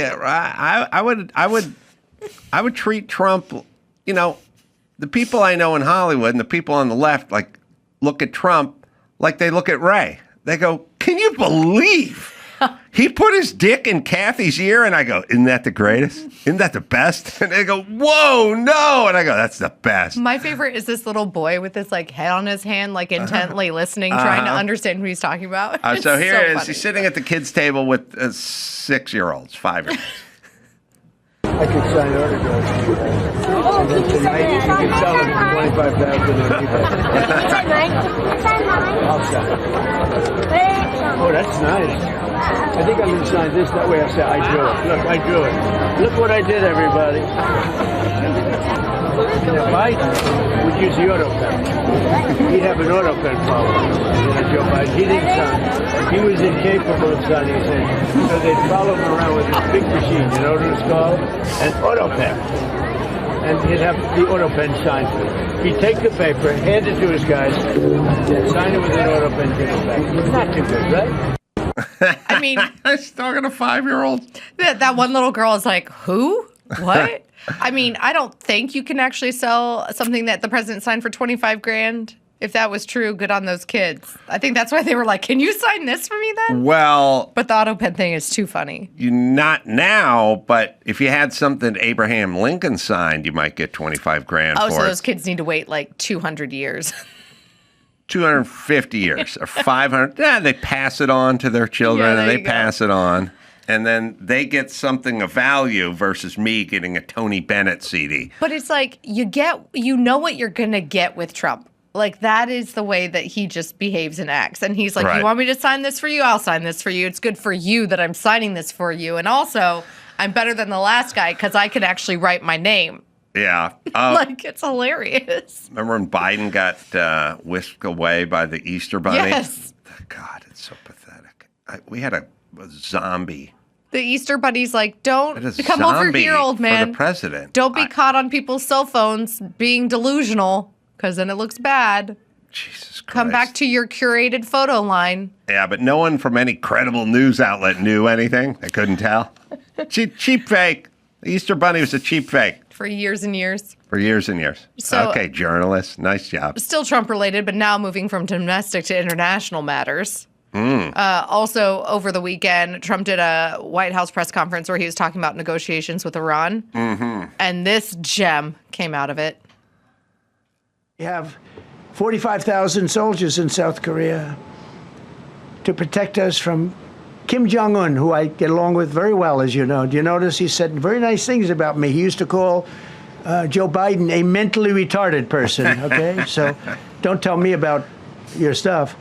I would treat Trump you know, the people I know in Hollywood and the people on the left, like, look at Trump like they look at Ray. They go, can you believe he put his dick in Kathy's ear? And I go, isn't that the greatest? Isn't that the best? And they go, whoa, no. And I go, that's the best. My favorite is this little boy with this like head on his hand, like intently listening, trying to understand what he's talking about. So here he is. funny. He's sitting at the kids' table with 6-year-olds, 5-year-olds. I could sign autographs. And then tonight you can sell them for $25,000 on eBay. I'll sign. Oh, that's nice. I think I'm going to sign this. That way I'll say, I drew it. Look, I drew it. Look what I did, everybody. Now, Biden would use the auto pen. He'd have an auto pen follow. Joe Biden, he didn't sign. He was incapable of signing his hand. So they'd follow him around with this big machine. You know what it's called? An auto pen. And he'd have the auto pen signed for him. He'd take the paper, hand it to his guys, and sign it with an auto pen, give it back. Not too good, right? I mean, He's talking to 5-year-olds. that one little girl is like, who? What? I mean, I don't think you can actually sell something that the president signed for $25,000. If that was true, good on those kids. I think that's why they were like, can you sign this for me then? Well, But the auto pen thing is too funny. not now, but if you had something Abraham Lincoln signed, you might get $25,000 Oh, for so it. those kids need to wait like 200 years. 250 years or 500. Yeah, they pass it on to their children, Yeah, and there they you go. pass it on. And then they get something of value versus me getting a Tony Bennett CD. But it's like you know what you're going to get with Trump. Like, that is the way that he just behaves and acts. And he's like, Right. You want me to sign this for you? I'll sign this for you. It's good for you that I'm signing this for you. And also, I'm better than the last guy because I can actually write my name. Yeah. Like, it's hilarious. Remember when Biden got whisked away by the Easter Bunny? Yes. God, it's so pathetic. We had a zombie. The Easter Bunny's like, don't It is come over zombie here, old for man. the president. Don't be caught on people's cell phones being delusional because then it looks bad. Jesus Christ. Come back to your curated photo line. Yeah, but no one from any credible news outlet knew anything. They couldn't tell. Cheap fake. The Easter Bunny was a cheap fake For years and years. for years and years. So- Okay, journalists. Nice job. Still Trump related, but now moving from domestic to international matters. Also, over the weekend, Trump did a White House press conference where he was talking about negotiations with Iran. And this gem came out of it. We have 45,000 soldiers in South Korea to protect us from Kim Jong-un, who I get along with very well, as you know. Do you notice he said very nice things about me? He used to call Joe Biden a mentally retarded person, okay? So don't tell me about your stuff.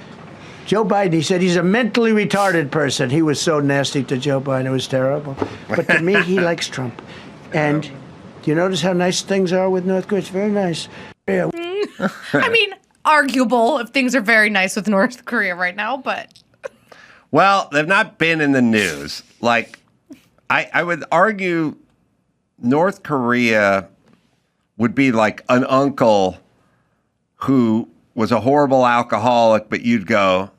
Joe Biden, he said he's a mentally retarded person. He was so nasty to Joe Biden. It was terrible. But to me, he likes Trump. And do you notice how nice things are with North Korea? It's very nice. Yeah. I mean, arguable if things are very nice with North Korea right now, but Well, they've not been in the news. Like, I would argue North Korea would be like an uncle who was a horrible alcoholic, but you'd go,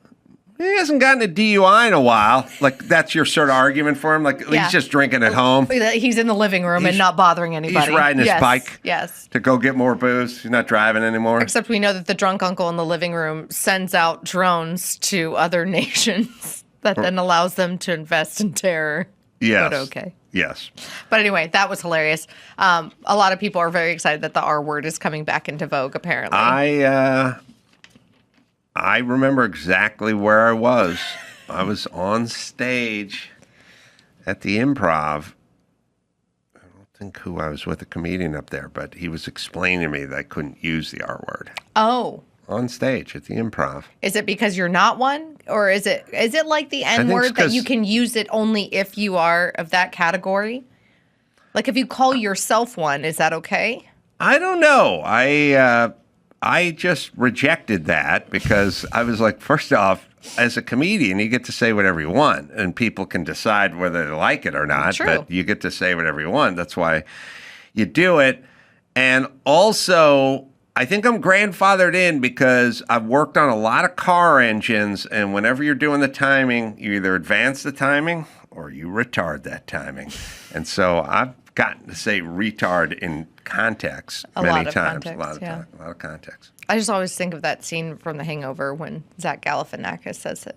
he hasn't gotten a DUI in a while. Like, that's your sort of argument for him. Like, Yeah. he's just drinking at home he's in the living room and not bothering anybody. He's riding his Yes, bike Yes. to go get more booze. He's not driving anymore. Except we know that the drunk uncle in the living room sends out drones to other nations that then allows them to invest in terror. Yes. But okay. Yes. But anyway, that was hilarious. A lot of people are very excited that the R word is coming back into vogue, apparently. I remember exactly where I was. I was on stage at the Improv. I don't think who I was with, a comedian up there, but he was explaining to me that I couldn't use the R word Oh. on stage at the Improv. Is it because you're not one? Or is it like the N think word it's that 'cause- you can use it only if you are of that category? Like if you call yourself one, is that okay? I don't know. I just rejected that because I was like, first off, as a comedian, you get to say whatever you want, and people can decide whether they like it or not. True. But you get to say whatever you want. That's why you do it. And also, I think I'm grandfathered in because I've worked on a lot of car engines, and whenever you're doing the timing, you either advance the timing or you retard that timing. And so I've gotten to say retard in context A many lot of times. context, yeah. A lot of context. I just always think of that scene from The Hangover when Zach Galifianakis says it.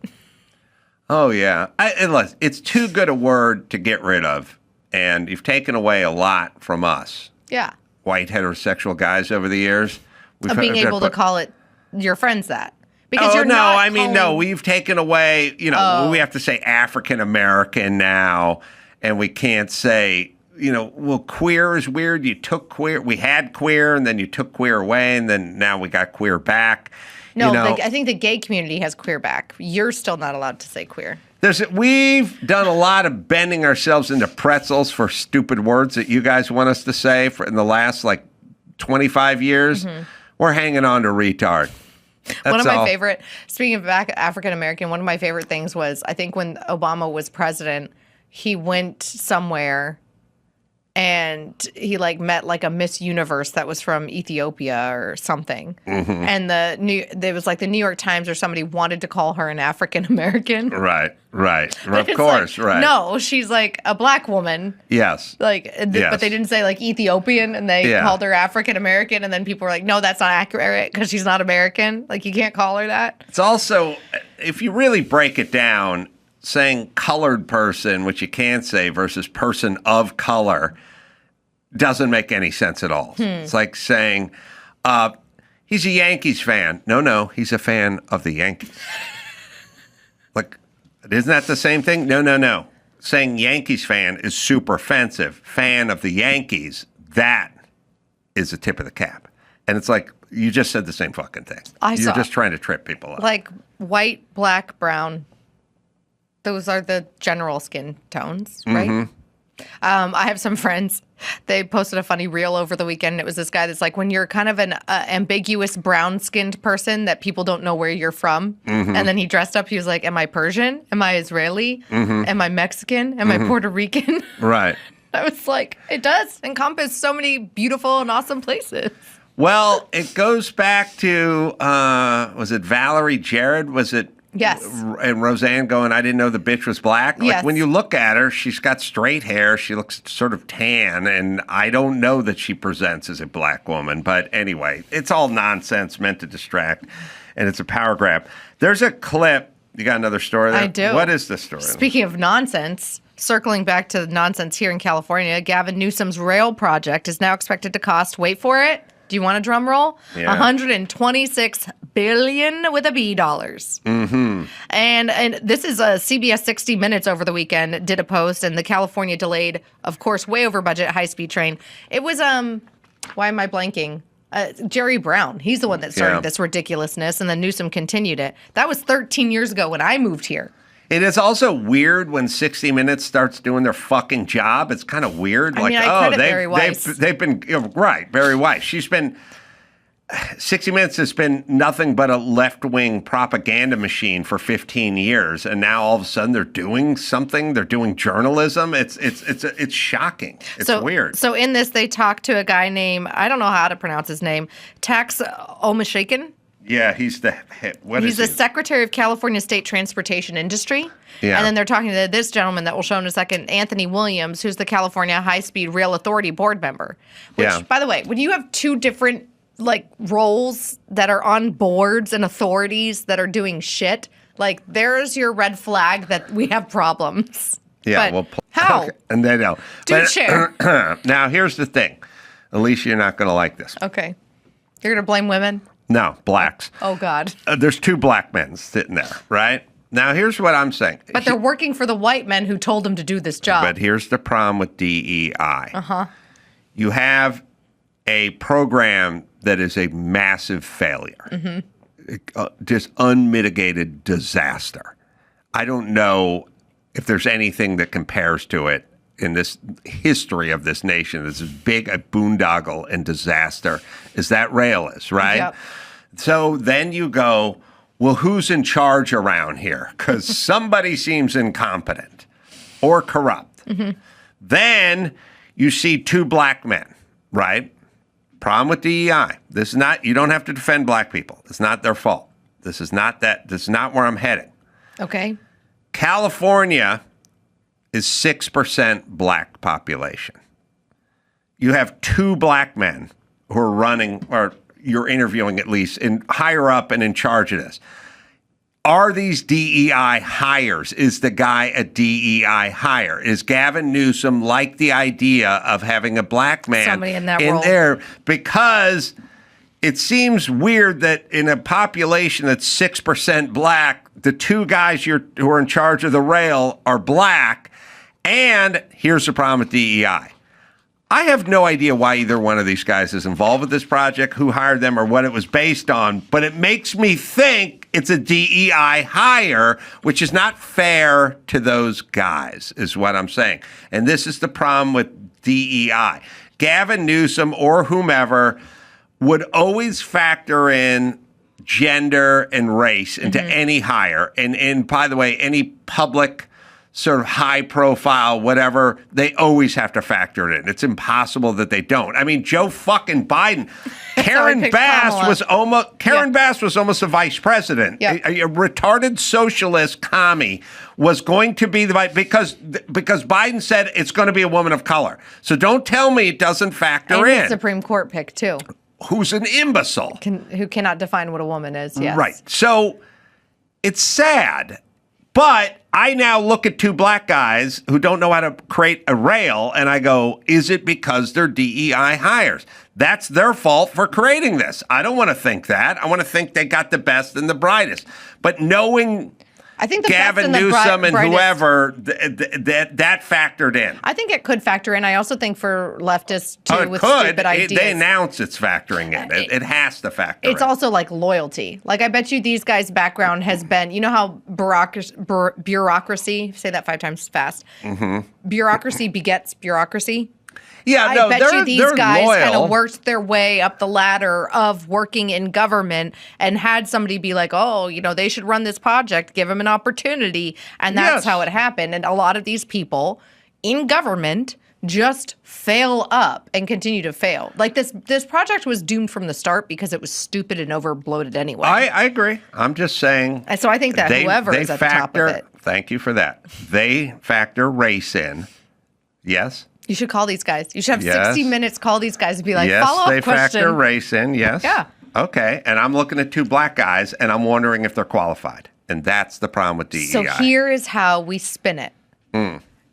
Oh, yeah. Listen, it's too good a word to get rid of, and you've taken away a lot from us, Yeah. white heterosexual guys, over the years. Of being able to call it your friends that. Because oh, you're no, not I mean, no, calling- we've taken away, we have to say African-American now, and we can't say, well, queer is weird. You took queer. We had queer, and then you took queer away, and then now we got queer back. No, I think the gay community has queer back. You're still not allowed to say queer. We've done a lot of bending ourselves into pretzels for stupid words that you guys want us to say in the last, 25 years. Mm-hmm. We're hanging on to retard. One of my favorite, speaking of African American, one of my favorite things was, I think when Obama was president, he went somewhere and he met a Miss Universe that was from Ethiopia or something. Mm-hmm. And there was the New York Times or somebody wanted to call her an African American. Right. Of course, right. No, she's a black woman. Yes. Yes. But they didn't say Ethiopian, and they called her African American, and then people were like, no, that's not accurate because she's not American. You can't call her that. It's also, if you really break it down, saying colored person, which you can say, versus person of color doesn't make any sense at all. It's like saying, he's a Yankees fan. No, he's a fan of the Yankees. Isn't that the same thing? No. Saying Yankees fan is super offensive. Fan of the Yankees, that is a tip of the cap. And it's you just said the same fucking thing. You're just trying to trip people up. White, black, brown. Those are the general skin tones, right? Mm-hmm. I have some friends. They posted a funny reel over the weekend. It was this guy that's when you're kind of an ambiguous brown-skinned person that people don't know where you're from. Mm-hmm. And then he dressed up. He was like, am I Persian? Am I Israeli? Mm-hmm. Am I Mexican? Am I Puerto Rican? Right. I was like, it does encompass so many beautiful and awesome places. Well, it goes back to, was it Valerie Jarrett? Was it? Yes. And Roseanne going, I didn't know the bitch was black. Yes. When you look at her, she's got straight hair. She looks sort of tan. And I don't know that she presents as a black woman. But anyway, it's all nonsense meant to distract. And it's a power grab. There's a clip. You got another story there? I do. What is the story? Speaking of nonsense, circling back to nonsense here in California, Gavin Newsom's rail project is now expected to cost, wait for it, do you want a drum roll? Yeah. $126 billion with a B dollars. Mm-hmm. And this is a CBS 60 Minutes over the weekend did a post, and the California delayed, of course, way over budget high-speed train. It was, why am I blanking? Jerry Brown. He's the one that started this ridiculousness, and then Newsom continued it. That was 13 years ago when I moved here. It is also weird when 60 Minutes starts doing their fucking job. It's kind of weird. I credit Barry Weiss. They've been, right, Barry Weiss. 60 Minutes has been nothing but a left-wing propaganda machine for 15 years, and now all of a sudden they're doing something. They're doing journalism. It's shocking. It's weird. So in this, they talked to a guy named, I don't know how to pronounce his name, Tax Omashakin. Yeah, he's the Secretary of California State Transportation Industry. Yeah. And then they're talking to this gentleman that we'll show in a second, Anthony Williams, who's the California High-Speed Rail Authority board member. Which, by the way, when you have two different roles that are on boards and authorities that are doing shit, there's your red flag that we have problems. Yeah, but how? Okay. And they don't. Share. Now, here's the thing. Alicia, you're not going to like this. Okay. You're going to blame women? No, blacks. Oh, God. There's two black men sitting there, right? Now, here's what I'm saying. But they're working for the white men who told them to do this job. But here's the problem with DEI. Uh-huh. You have a program that is a massive failure. Mm-hmm. Just unmitigated disaster. I don't know if there's anything that compares to it in this history of this nation. This is big a boondoggle and disaster as that rail is, right? Yep. So then you go, well, who's in charge around here? Because somebody seems incompetent or corrupt. Mm-hmm. Then you see two black men, right? Problem with DEI. This is not, you don't have to defend black people. It's not their fault. This is not where I'm heading. Okay. California is 6% black population. you have two black men who are running, or you're interviewing at least, and higher up and in charge of this. Are these DEI hires? Is the guy a DEI hire? Is Gavin Newsom like the idea of having a black man Somebody in that role. there? Because it seems weird that in a population that's 6% black, the two guys who are in charge of the rail are black. And here's the problem with DEI. I have no idea why either one of these guys is involved with this project, who hired them, or what it was based on, but it makes me think it's a DEI hire, which is not fair to those guys, is what I'm saying. And this is the problem with DEI. Gavin Newsom or whomever would always factor in gender and race into any hire. And by the way, any public sort of high profile, whatever, they always have to factor it in. It's impossible that they don't. I mean, Joe fucking Biden, Karen Bass was almost a vice president. Yeah. A retarded socialist commie was going to be because Biden said it's going to be a woman of color. So don't tell me it doesn't factor in. And Supreme Court pick too. Who's an imbecile. Who cannot define what a woman is, yes. Right. So it's sad. But I now look at two black guys who don't know how to create a rail, and I go, is it because they're DEI hires? That's their fault for creating this. I don't want to think that. I want to think they got the best and the brightest. But knowing I think the Gavin best and Newsom the and brightest, whoever, that factored in. I think it could factor in. I also think for leftists, too, with could. stupid ideas. They announce it's factoring in. It has to factor in. It's also like loyalty. Like, I bet you these guys' background has been, you know how bureaucracy, say that 5 times fast, bureaucracy begets bureaucracy? Yeah, I bet you these guys kind of worked their way up the ladder of working in government and had somebody be like, oh, you know, they should run this project, give them an opportunity. And that's how it happened. And a lot of these people in government just fail up and continue to fail. Like this project was doomed from the start because it was stupid and over-bloated anyway. I agree. I'm just saying. And so I think that whoever is at the top of it. Thank you for that. They factor race in. Yes? You should call these guys. You should have 60 minutes, call these guys and be like, yes, follow-up question. Yes, they factor question. race in, yes. Yeah. Okay, and I'm looking at two black guys, and I'm wondering if they're qualified. And that's the problem with DEI. So here is how we spin it.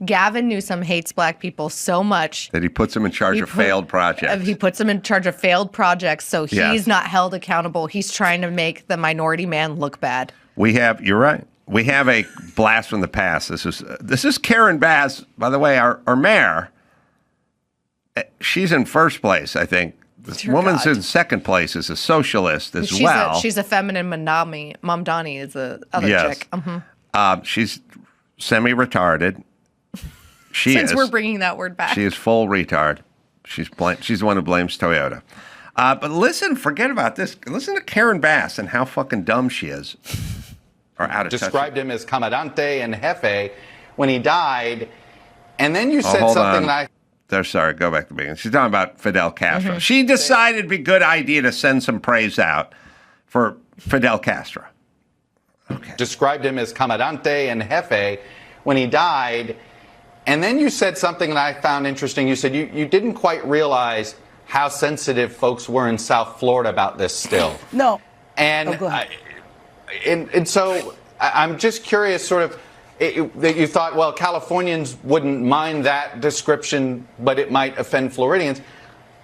Gavin Newsom hates black people so much that he puts them in charge of failed projects. He puts them in charge of failed projects, so he's not held accountable. He's trying to make the minority man look bad. You're right. We have a blast from the past. This is Karen Bass, by the way, our mayor. She's in first place, I think. This woman's in second place as a socialist well. She's a feminine Mamdani is the other chick. She's semi-retarded. Since we're bringing that word back. She is full retard. She's the one who blames Toyota. But listen, forget about this. Listen to Karen Bass and how fucking dumb she is. Or out of touch. Described him as Comandante and Jefe when he died. And then you said something Sorry, go back to the beginning. She's talking about Fidel Castro. She decided it'd be a good idea to send some praise out for Fidel Castro. Okay. Described him as Comandante and Jefe when he died. And then you said something that I found interesting. You said you didn't quite realize how sensitive folks were in South Florida about this still. No. And, go ahead. And so I'm just curious, sort of, that you thought, well, Californians wouldn't mind that description, but it might offend Floridians.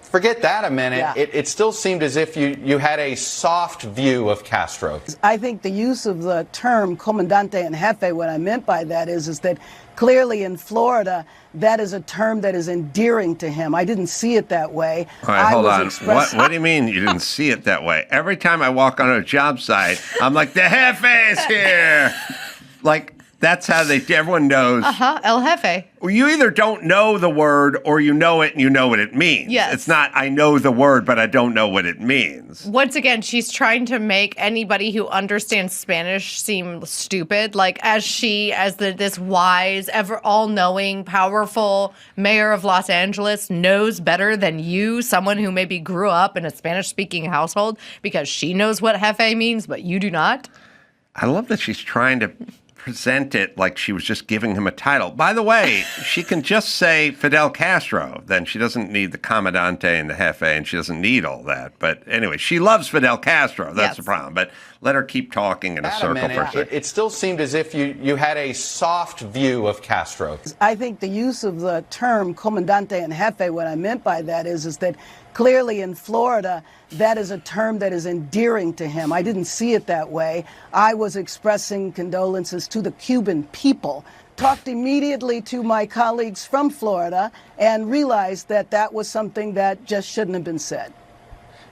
Forget that a minute. Yeah. It still seemed as if you had a soft view of Castro. I think the use of the term Comandante and Jefe, what I meant by that is that clearly in Florida, that is a term that is endearing to him. I didn't see it that way. All right, hold on. What do you mean you didn't see it that way? Every time I walk on a job site, I'm like, the Jefe is here. Like, that's how everyone knows. El Jefe. Well, you either don't know the word or you know it and you know what it means. Yes. It's not, I know the word, but I don't know what it means. Once again, she's trying to make anybody who understands Spanish seem stupid. Like, as this wise, all-knowing, powerful mayor of Los Angeles knows better than you, someone who maybe grew up in a Spanish-speaking household, because she knows what Jefe means, but you do not. I love that she's trying to present it like she was just giving him a title. By the way, she can just say Fidel Castro. Then she doesn't need the Comandante and the Jefe, and she doesn't need all that. But anyway, she loves Fidel Castro. That's the problem. But let her keep talking in a circle for a second. It still seemed as if you had a soft view of Castro. I think the use of the term Comandante and Jefe, what I meant by that is that clearly in Florida, that is a term that is endearing to him. I didn't see it that way. I was expressing condolences to the Cuban people. Talked immediately to my colleagues from Florida and realized that that was something that just shouldn't have been said.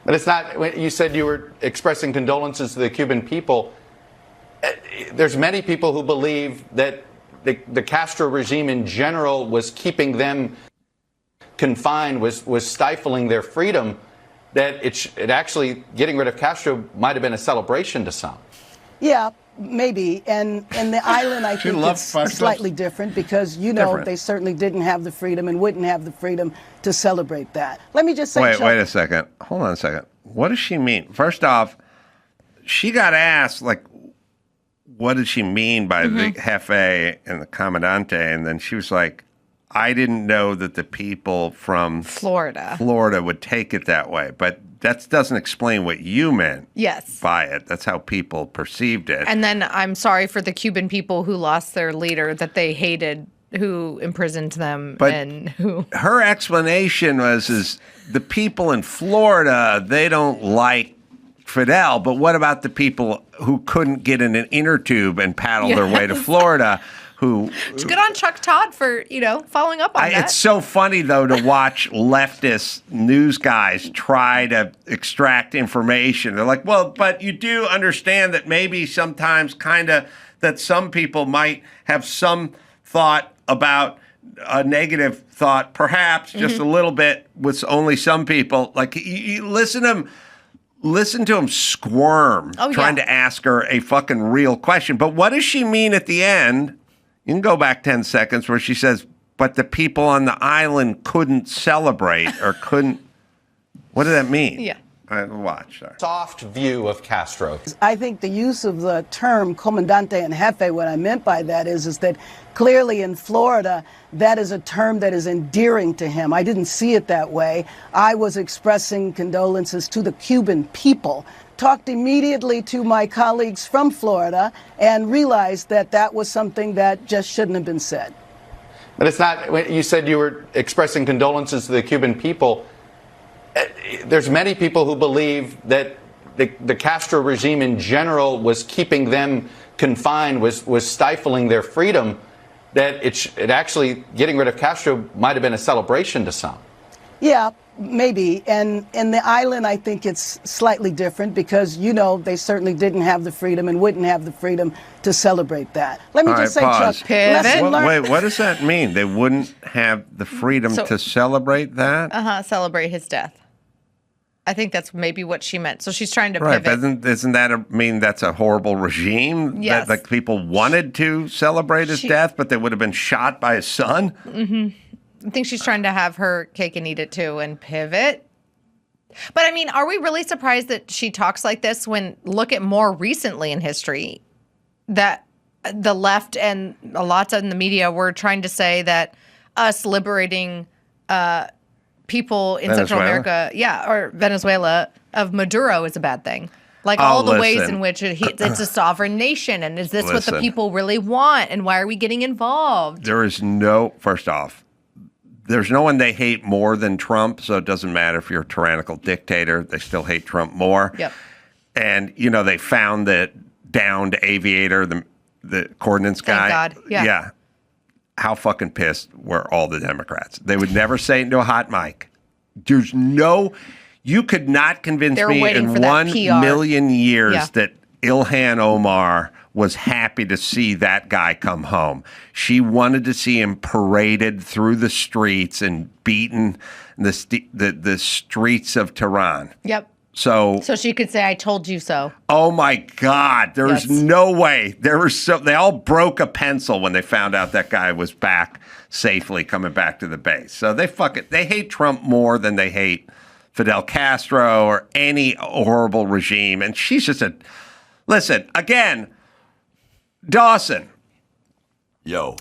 But it's not, you said you were expressing condolences to the Cuban people. There's many people who believe that the Castro regime in general was keeping them confined, was stifling their freedom, that it actually, getting rid of Castro might have been a celebration to some. Yeah, maybe. And the island, I think it's slightly different because, they certainly didn't have the freedom and wouldn't have the freedom to celebrate that. Let me just say, Wait a second. Hold on a second. What does she mean? First off, she got asked, like, what did she mean by the Jefe and the Comandante? And then she was like, I didn't know that the people from Florida would take it that way. But that doesn't explain what you meant by it. That's how people perceived it. And then I'm sorry for the Cuban people who lost their leader that they hated, who imprisoned them. But and who her explanation is the people in Florida, they don't like Fidel, but what about the people who couldn't get in an inner tube and paddle their way to Florida? It's good on Chuck Todd for, following up on that. It's so funny, though, to watch leftist news guys try to extract information. They're like, well, but you do understand that maybe sometimes that some people might have some thought about a negative thought, perhaps just a little bit with only some people. Like, you listen to him squirm trying to ask her a fucking real question. But what does she mean at the end? You can go back 10 seconds where she says, but the people on the island couldn't celebrate or couldn't. What did that mean? Yeah. Watch. Sorry. Soft view of Castro. I think the use of the term Comandante and Jefe, what I meant by that is that clearly in Florida, that is a term that is endearing to him. I didn't see it that way. I was expressing condolences to the Cuban people. Talked immediately to my colleagues from Florida and realized that that was something that just shouldn't have been said. But it's not, you said you were expressing condolences to the Cuban people. There's many people who believe that the Castro regime in general was keeping them confined, was stifling their freedom, that it actually, getting rid of Castro might have been a celebration to some. Yeah, maybe. And the island, I think it's slightly different because, they certainly didn't have the freedom and wouldn't have the freedom to celebrate that. Let me just say, pause. Chuck, wait, what does that mean? They wouldn't have the freedom to celebrate that? Celebrate his death. I think that's maybe what she meant. So she's trying to pivot. pivot. But doesn't that mean that's a horrible regime? Yes. That people wanted to celebrate his death, but they would have been shot by his son? Mm-hmm. I think she's trying to have her cake and eat it too and pivot. But I mean, are we really surprised that she talks like this when look at more recently in history that the left and a lot in the media were trying to say that us liberating people in Central America, or Venezuela, of Maduro is a bad thing. Like all the ways in which it's a sovereign nation. And is this what the people really want? And why are we getting involved? First off, there's no one they hate more than Trump. So it doesn't matter if you're a tyrannical dictator. They still hate Trump more. Yep. And, they found the downed aviator, the coordinates guy. Thank God. Yeah. How fucking pissed were all the Democrats? They would never say it into a hot mic. You could not convince me in 1 million years that Ilhan Omar was happy to see that guy come home. She wanted to see him paraded through the streets and beaten the streets of Tehran. Yep. So she could say, I told you so. Oh, my God. There was no way. They all broke a pencil when they found out that guy was back safely coming back to the base. So they hate Trump more than they hate Fidel Castro or any horrible regime. And she's just listen, again, Dawson, Yo.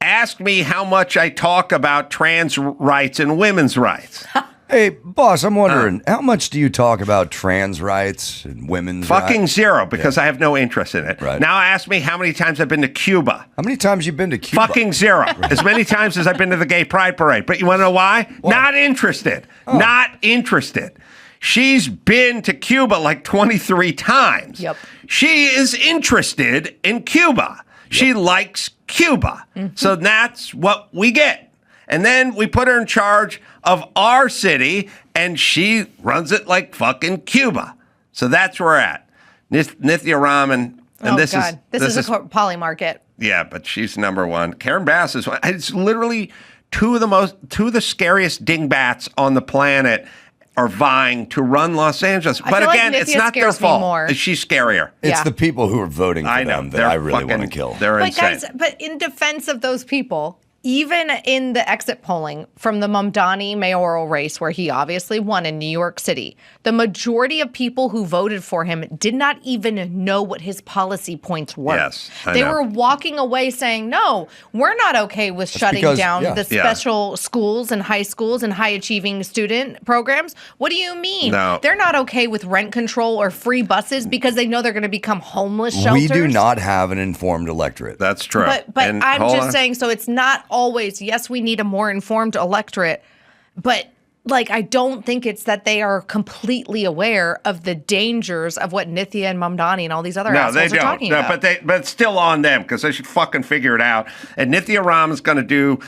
Ask me how much I talk about trans rights and women's rights. Hey, boss, I'm wondering, how much do you talk about trans rights and women's Fucking rights? zero, because I have no interest in it. Right. Now ask me how many times I've been to Cuba. How many times you been to Cuba? Fucking zero. As many times as I've been to the Gay Pride Parade. But you want to know why? Not interested. Not interested. She's been to Cuba like 23 times. Yep. She is interested in Cuba. She likes Cuba. So that's what we get. And then we put her in charge of our city, and she runs it like fucking Cuba. So that's where we're at. Nithya Raman. And This is a poly market. Yeah, but she's number one. Karen Bass is one. It's literally two of the scariest dingbats on the planet are vying to run Los Angeles. But again, it's not their fault. She's scarier. It's the people who are voting for them that I really want to kill. They're insane. But in defense of those people, even in the exit polling from the Mamdani mayoral race, where he obviously won in New York City, the majority of people who voted for him did not even know what his policy points were. Yes, they were walking away saying, no, we're not okay with shutting down the special schools and high schools and high achieving student programs. What do you mean? No. They're not okay with rent control or free buses because they know they're going to become homeless shelters. We do not have an informed electorate. That's true. But I'm just saying, so it's not always, yes, we need a more informed electorate, but like, I don't think it's that they are completely aware of the dangers of what Nithya and Mamdani and all these other assholes are talking about. But it's still on them, because they should fucking figure it out. And Nithya Raman's going to do